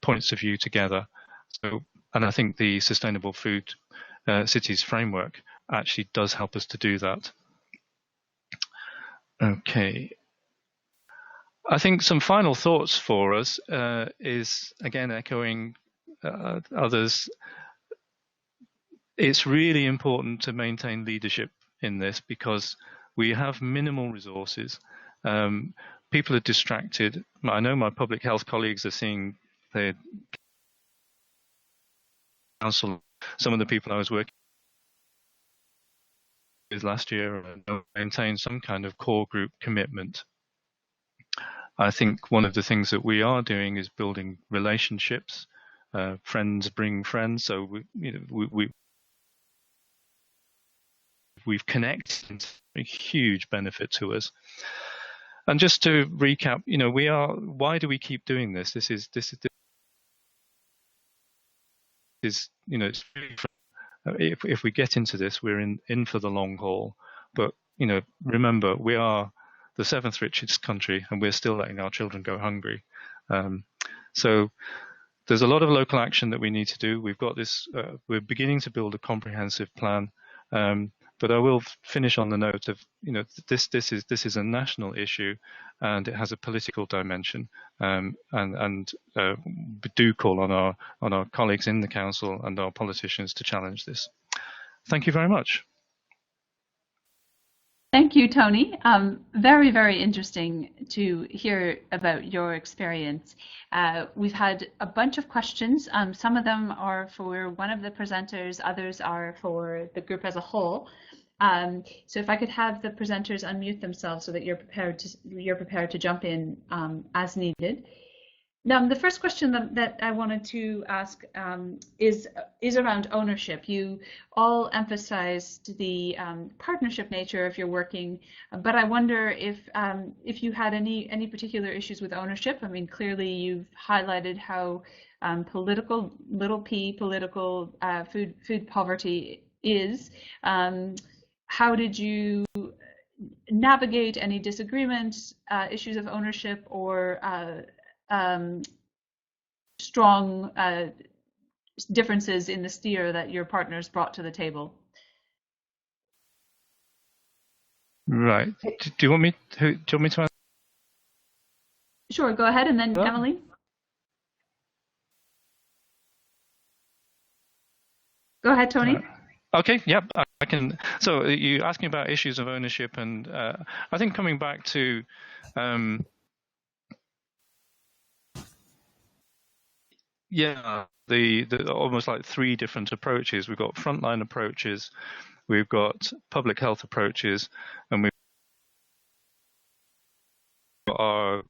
Speaker 2: points of view together? So, and I think the Sustainable Food Cities framework actually does help us to do that. Okay. I think some final thoughts for us is, again, echoing others. It's really important to maintain leadership in this because we have minimal resources. People are distracted. I know my public health colleagues are seeing their council, some of the people I was working with last year maintain some kind of core group commitment. I think one of the things that we are doing is building relationships. Friends bring friends, so we've connected, a huge benefit to us. And just to recap, why do we keep doing this? This is it's really, if we get into this, we're in for the long haul. But remember, we are the 7th richest country, and we're still letting our children go hungry. So there's a lot of local action that we need to do. We've got this. We're beginning to build a comprehensive plan. But I will finish on the note of, this is a national issue, and it has a political dimension. And do call on our colleagues in the council and our politicians to challenge this. Thank you very much.
Speaker 5: Thank you, Tony. Very, very interesting to hear about your experience. We've had a bunch of questions. Some of them are for one of the presenters, others are for the group as a whole. So if I could have the presenters unmute themselves so that you're prepared to jump in as needed. Now, the first question that I wanted to ask is around ownership. You all emphasized the partnership nature of your working, but I wonder if you had any particular issues with ownership. I mean, clearly you've highlighted how political, political food poverty is. How did you navigate any disagreements, issues of ownership, or strong differences in the steer that your partners brought to the table?
Speaker 2: Right. Do you want me to answer?
Speaker 5: Sure. Go ahead, and then
Speaker 2: Yeah.
Speaker 5: Emily. Go ahead, Tony.
Speaker 2: Okay. Yep. I can. So you asking about issues of ownership, and I think coming back to. Yeah, the almost like 3 different approaches. We've got frontline approaches, we've got public health approaches, and we've got our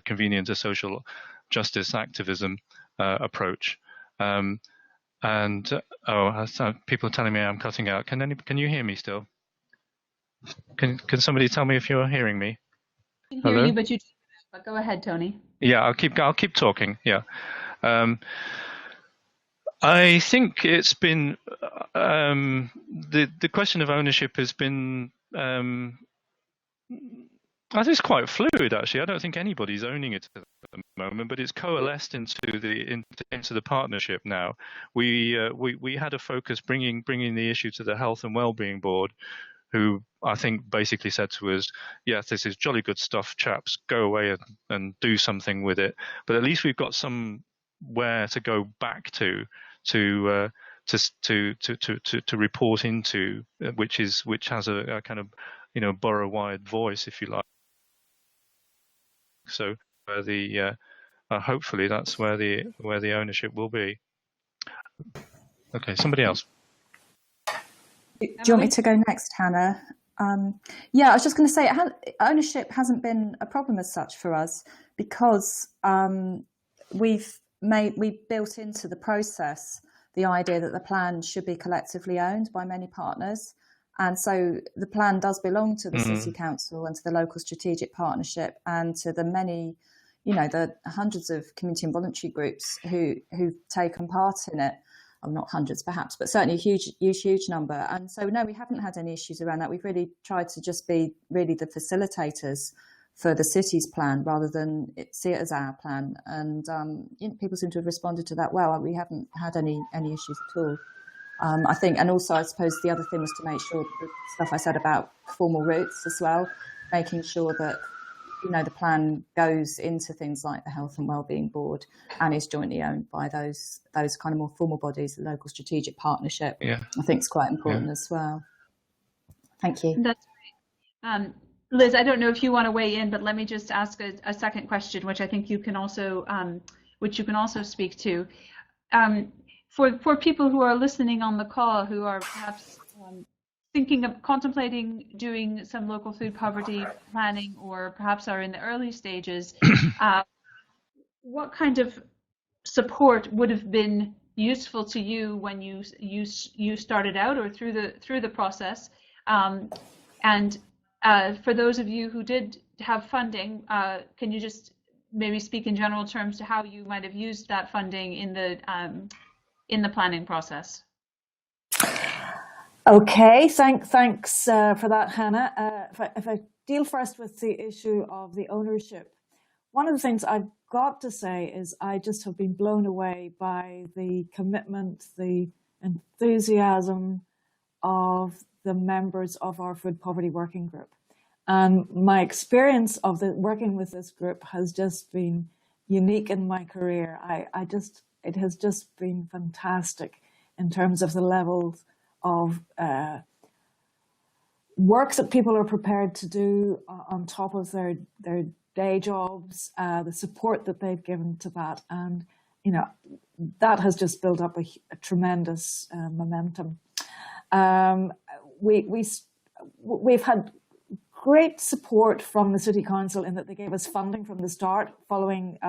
Speaker 2: convenient to social justice activism approach. And people are telling me I'm cutting out. Can you hear me still? Can somebody tell me if you're hearing me?
Speaker 5: I can hear you, but go ahead, Tony.
Speaker 2: Yeah, I'll keep talking. Yeah. I think it's been the question of ownership has been I think it's quite fluid, actually. I don't think anybody's owning it at the moment, but it's coalesced into the partnership now. We had a focus bringing the issue to the Health and Wellbeing Board, who I think basically said to us, yes, this is jolly good stuff, chaps, go away and do something with it. But at least we've got somewhere to go back to report into, which has a kind of borough-wide voice, if you like. So hopefully that's where the ownership will be. Okay, somebody else.
Speaker 4: Do you want me to go next, Hannah? Yeah, I was just going to say ownership hasn't been a problem as such for us because we built into the process the idea that the plan should be collectively owned by many partners. And so the plan does belong to the City Council and to the local strategic partnership and to the many, the hundreds of community and voluntary groups who've taken part in it. not hundreds perhaps, but certainly a huge number. And so, no, we haven't had any issues around that. We've really tried to just be really the facilitators for the city's plan rather than see it as our plan. And people seem to have responded to that well. We haven't had any issues at all. I think, and also I suppose the other thing was to make sure the stuff I said about formal routes as well, making sure that the plan goes into things like the Health and Wellbeing Board and is jointly owned by those kind of more formal bodies, the local strategic partnership. Yeah. I think it's quite important as well. Thank you.
Speaker 5: That's great. Liz, I don't know if you want to weigh in, but let me just ask a second question, which I think you can also speak to. For people who are listening on the call who are perhaps thinking of contemplating doing some local food poverty planning, or perhaps are in the early stages, what kind of support would have been useful to you when you started out or through the process? And for those of you who did have funding, can you just maybe speak in general terms to how you might have used that funding in the planning process?
Speaker 1: Okay, thanks for that, Hannah. If I deal first with the issue of the ownership, one of the things I've got to say is I just have been blown away by the commitment, the enthusiasm of the members of our food poverty working group. And my experience of working with this group has just been unique in my career. It has just been fantastic in terms of the levels of work that people are prepared to do on top of their day jobs, the support that they've given to that. And, that has just built up a tremendous momentum. We've had great support from the City Council in that they gave us funding from the start following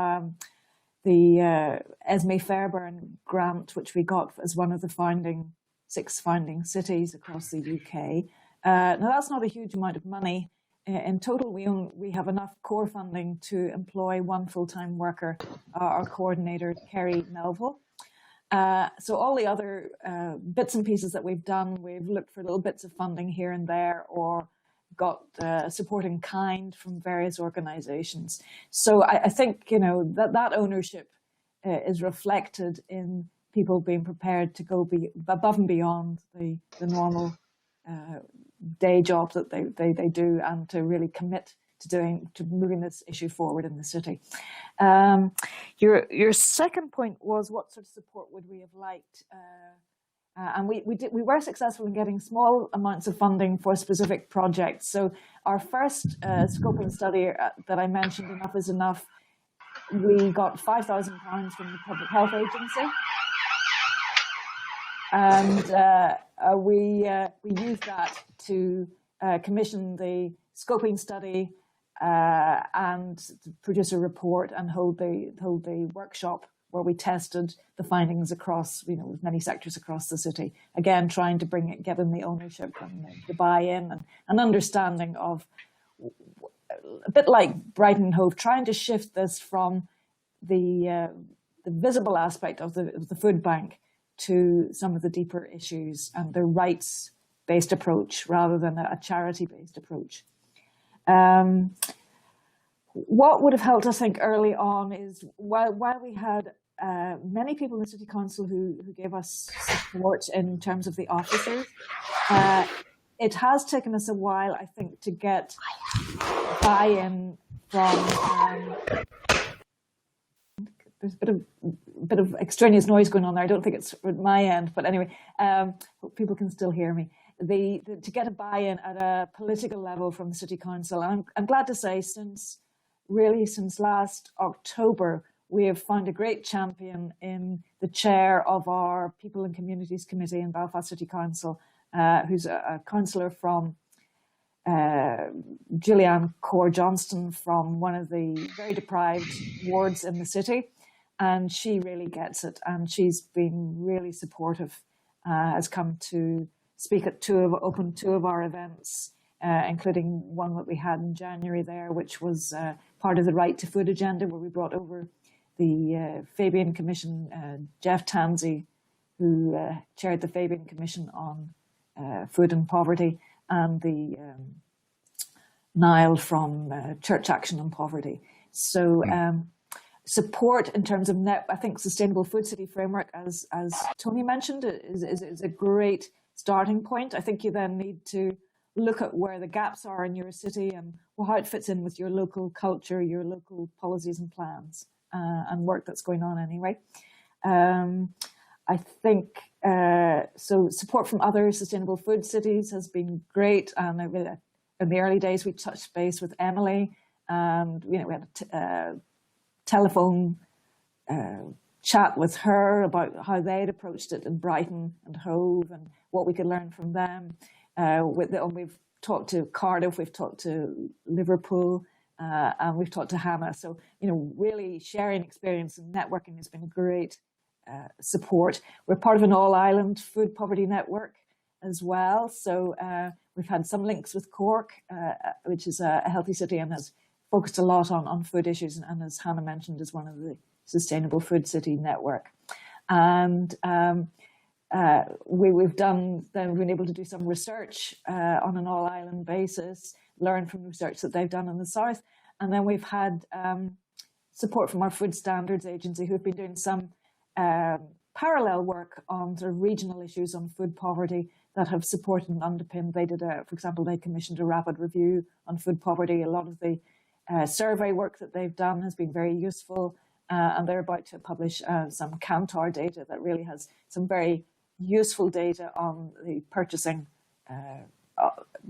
Speaker 1: the Esme Fairbairn grant, which we got as one of the 6 founding cities across the UK. Now that's not a huge amount of money. In total, we have enough core funding to employ 1 full-time worker, our coordinator, Kerry Melville. So all the other bits and pieces that we've done, we've looked for little bits of funding here and there, or got support in kind from various organisations. So I think that ownership is reflected in people being prepared to go above and beyond the normal day job that they do, and to really commit to moving this issue forward in the city. Your second point was what sort of support would we have liked? And we were successful in getting small amounts of funding for specific projects. So our first scoping study that I mentioned, Enough is Enough, we got £5,000 from the Public Health Agency. And we used that to commission the scoping study and produce a report and hold the workshop where we tested the findings across, with many sectors across the city. Again, trying to get in the ownership and the buy-in and an understanding of, a bit like Brighton and Hove, trying to shift this from the visible aspect of the food bank to some of the deeper issues and the rights-based approach rather than a charity-based approach. What would have helped, I think, early on is while we had many people in the City Council who gave us support in terms of the officers, it has taken us a while, I think, to get buy-in from... there's a bit of extraneous noise going on there. I don't think it's at my end, but anyway, hope people can still hear me. To get a buy-in at a political level from the City Council. And I'm glad to say since last October, we have found a great champion in the chair of our People and Communities Committee in Belfast City Council, who's a councillor from Julianne Core Johnston from one of the very deprived wards in the city. And she really gets it. And she's been really supportive, has come to speak at open two of our events, including one that we had in January there, which was part of the Right to Food agenda, where we brought over the Fabian Commission, Jeff Tansey, who chaired the Fabian Commission on Food and Poverty, and the Niall from Church Action on Poverty. So support in terms of I think Sustainable Food City Framework, as Tony mentioned, is a great starting point. I think you then need to look at where the gaps are in your city and how it fits in with your local culture, your local policies and plans, and work that's going on anyway. I think so. Support from other sustainable food cities has been great, and in the early days we touched base with Emily, and we had a telephone chat with her about how they'd approached it in Brighton and Hove and what we could learn from them. And we've talked to Cardiff, we've talked to Liverpool, and we've talked to Hannah. So, really sharing experience and networking has been great support. We're part of an all-island food poverty network as well. So we've had some links with Cork, which is a healthy city and has focused a lot on food issues, and as Hannah mentioned, is one of the Sustainable Food City Network. And we've been able to do some research on an all-island basis, learn from research that they've done in the south. And then we've had support from our Food Standards Agency, who've been doing some parallel work on sort of regional issues on food poverty that have supported and underpinned. They did, for example, they commissioned a rapid review on food poverty. A lot of the survey work that they've done has been very useful, and they're about to publish some Kantar data that really has some very useful data on the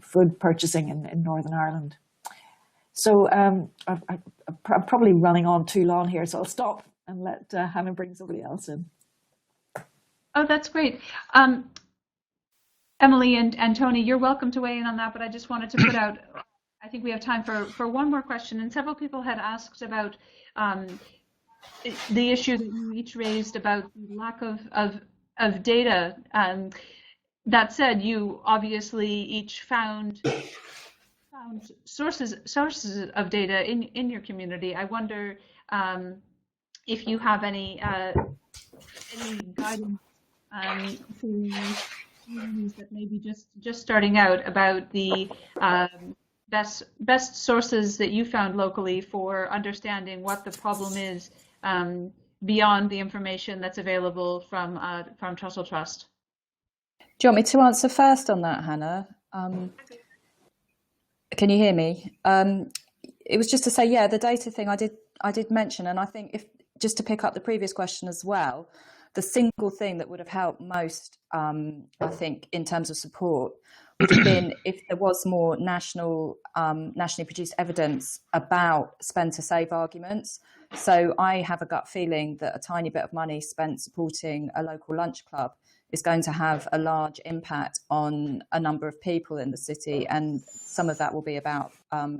Speaker 1: food purchasing in Northern Ireland. So I'm probably running on too long here, so I'll stop and let Hannah bring somebody else in.
Speaker 5: Oh, that's great. Emily and Tony, you're welcome to weigh in on that, but I just wanted to put out, I think we have time for one more question, and several people had asked about the issue that you each raised about the lack of data. That said, you obviously each found sources of data in your community. I wonder if you have any guidance for communities that may be just starting out about the best sources that you found locally for understanding what the problem is beyond the information that's available from Trussell Trust.
Speaker 4: Do you want me to answer first on that, Hannah? Can you hear me? It was just to say, yeah, the data thing I did mention, and I think just to pick up the previous question as well, the single thing that would have helped most, I think, in terms of support would have been if there was more nationally produced evidence about spend to save arguments. So I have a gut feeling that a tiny bit of money spent supporting a local lunch club is going to have a large impact on a number of people in the city, and some of that will be about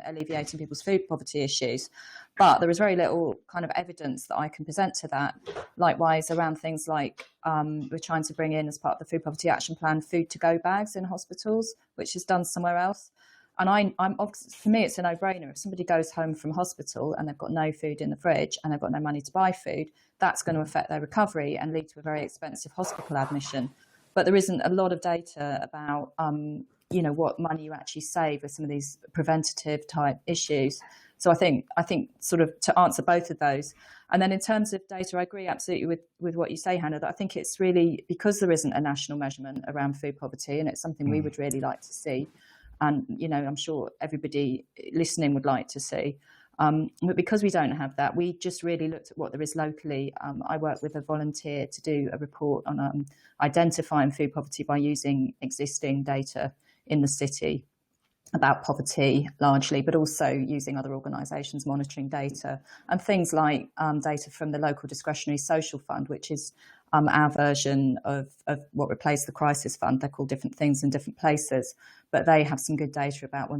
Speaker 4: alleviating people's food poverty issues. But there is very little kind of evidence that I can present to that. Likewise, around things like we're trying to bring in, as part of the Food Poverty Action Plan, food to go bags in hospitals, which is done somewhere else. And for me, it's a no-brainer. If somebody goes home from hospital and they've got no food in the fridge and they've got no money to buy food, that's going to affect their recovery and lead to a very expensive hospital admission. But there isn't a lot of data about, what money you actually save with some of these preventative type issues. So I think sort of to answer both of those. And then in terms of data, I agree absolutely with what you say, Hannah, that I think it's really because there isn't a national measurement around food poverty, and it's something we would really like to see. And, I'm sure everybody listening would like to see. But because we don't have that, we just really looked at what there is locally. I work with a volunteer to do a report on identifying food poverty by using existing data in the city about poverty largely, but also using other organisations monitoring data and things like data from the local discretionary social fund, which is our version of what replaced the crisis fund. They're called different things in different places, but they have some good data about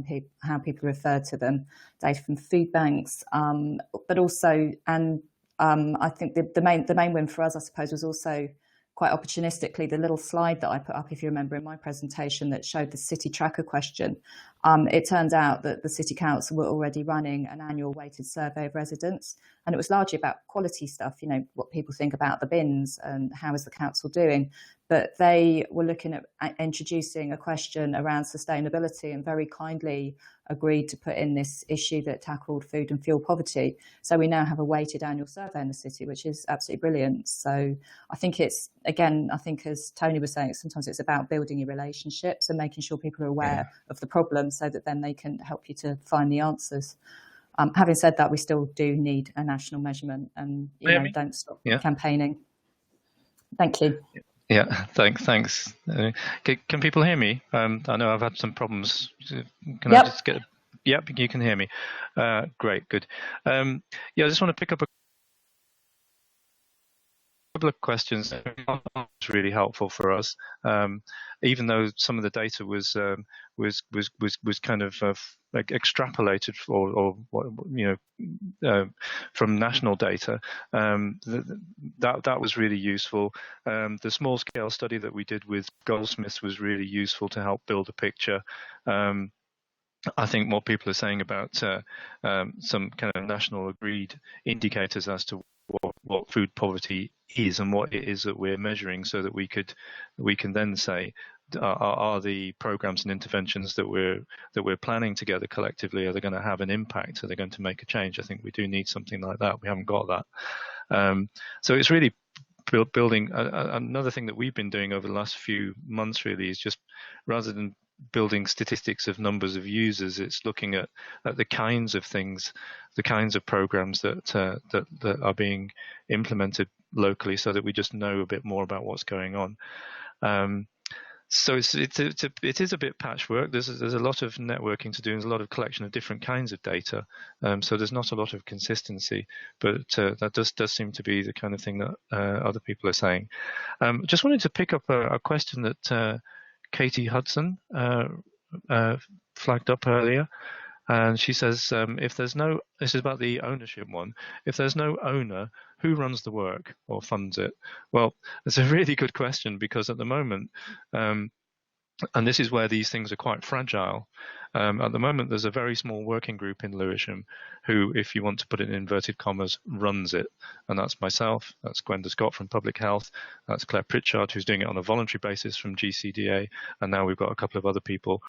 Speaker 4: how people refer to them, data from food banks, but also, and I think the main win for us, I suppose, was also quite opportunistically, the little slide that I put up, if you remember, in my presentation that showed the city tracker question. It turns out that the City Council were already running an annual weighted survey of residents, and it was largely about quality stuff, you know, what people think about the bins and how is the council doing. But they were looking at introducing a question around sustainability and very kindly agreed to put in this issue that tackled food and fuel poverty. So we now have a weighted annual survey in the city, which is absolutely brilliant. So I think it's, again, I think as Tony was saying, sometimes it's about building your relationships and making sure people are aware of the problem so that then they can help you to find the answers. Having said that, we still do need a national measurement, and don't stop campaigning. Thank you.
Speaker 2: Yeah, thanks. Can people hear me? I know I've had some problems. Can I just get? Yep, you can hear me. Great, good. I just want to pick up a couple of questions. It's really helpful for us, even though some of the data was kind of like extrapolated or from national data. That was really useful. The small scale study that we did with Goldsmiths was really useful to help build a picture. I think what people are saying about some kind of national agreed indicators as to what food poverty is and what it is that we're measuring, so that we can then say, are the programs and interventions that we're planning together collectively, are they going to have an impact? Are they going to make a change? I think we do need something like that. We haven't got that. So it's really building. Another thing that we've been doing over the last few months really is just, rather than building statistics of numbers of users, it's looking at the kinds of things, the kinds of programs that are being implemented locally, so that we just know a bit more about what's going on. So it is a bit patchwork. There's a lot of networking to do. There's a lot of collection of different kinds of data. So there's not a lot of consistency, but that does seem to be the kind of thing that other people are saying. Just wanted to pick up a question that Katie Hudson flagged up earlier, and she says, if there's no, this is about the ownership one, if there's no owner, who runs the work or funds it? Well, it's a really good question, because at the moment, and this is where these things are quite fragile. At the moment, there's a very small working group in Lewisham who, if you want to put it in inverted commas, runs it. And that's myself, that's Gwenda Scott from Public Health, that's Claire Pritchard, who's doing it on a voluntary basis from GCDA, and now we've got a couple of other people.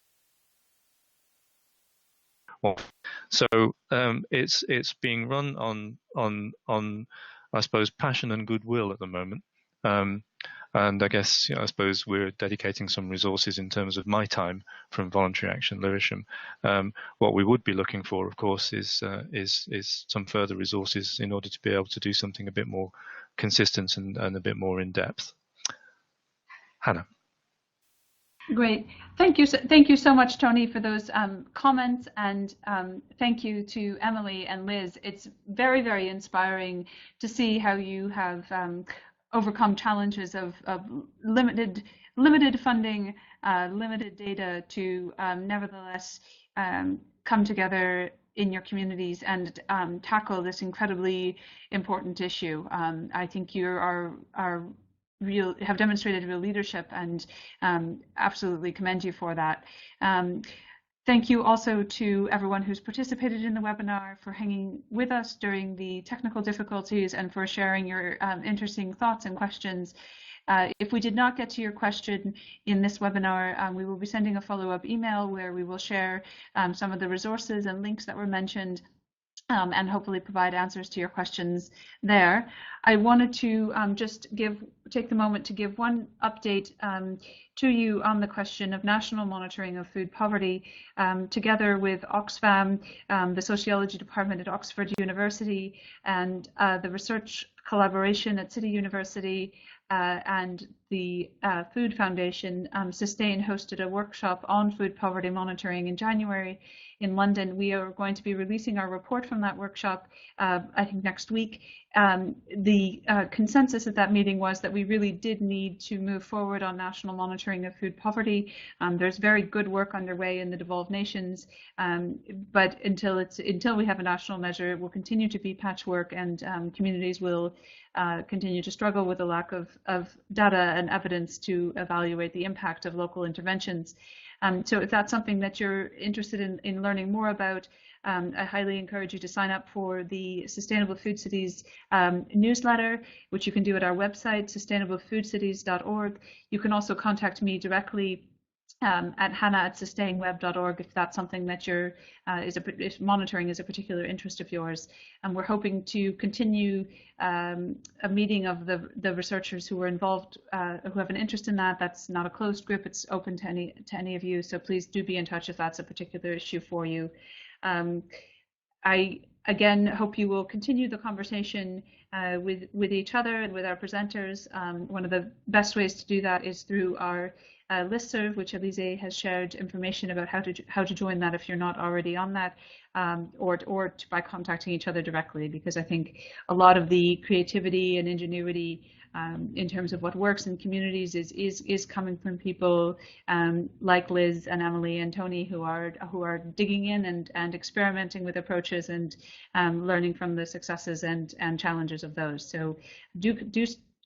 Speaker 2: So it's being run on I suppose, passion and goodwill at the moment. And I guess, I suppose we're dedicating some resources in terms of my time from Voluntary Action Lewisham. What we would be looking for, of course, is some further resources in order to be able to do something a bit more consistent and a bit more in depth. Hannah.
Speaker 5: Great. Thank you so much, Tony, for those comments, and thank you to Emily and Liz. It's very, very inspiring to see how you have overcome challenges of limited funding, limited data, to nevertheless come together in your communities and tackle this incredibly important issue. I think you have demonstrated real leadership, and absolutely commend you for that. Thank you also to everyone who's participated in the webinar, for hanging with us during the technical difficulties and for sharing your interesting thoughts and questions. If we did not get to your question in this webinar, we will be sending a follow-up email where we will share some of the resources and links that were mentioned, and hopefully provide answers to your questions there. I wanted to just take the moment to give one update to you on the question of national monitoring of food poverty. Together with Oxfam, the Sociology Department at Oxford University, and the research collaboration at City University, and the Food Foundation, Sustain hosted a workshop on food poverty monitoring in January in London. We are going to be releasing our report from that workshop, I think next week. The consensus at that meeting was that we really did need to move forward on national monitoring of food poverty. There's very good work underway in the devolved nations, but until we have a national measure, it will continue to be patchwork, and communities will continue to struggle with a lack of data and evidence to evaluate the impact of local interventions. So if that's something that you're interested in learning more about, I highly encourage you to sign up for the Sustainable Food Cities newsletter, which you can do at our website, sustainablefoodcities.org. You can also contact me directly at hannah@sustainweb.org if that's something that you're if monitoring is a particular interest of yours. And we're hoping to continue a meeting of the researchers who are involved, who have an interest in that. That's not a closed group, it's open to any of you, so please do be in touch if that's a particular issue for you. I again hope you will continue the conversation with each other and with our presenters. One of the best ways to do that is through our listserv, which Elise has shared information about how to join that if you're not already on that, or by contacting each other directly, because I think a lot of the creativity and ingenuity in terms of what works in communities is coming from people like Liz and Emily and Tony, who are digging in and experimenting with approaches and learning from the successes and challenges of those. So do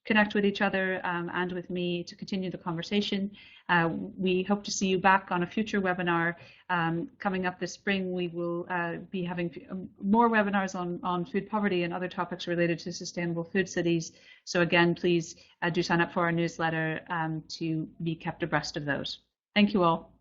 Speaker 5: connect with each other and with me to continue the conversation. We hope to see you back on a future webinar coming up this spring. We will be having more webinars on food poverty and other topics related to sustainable food cities. So again, please do sign up for our newsletter to be kept abreast of those. Thank you all.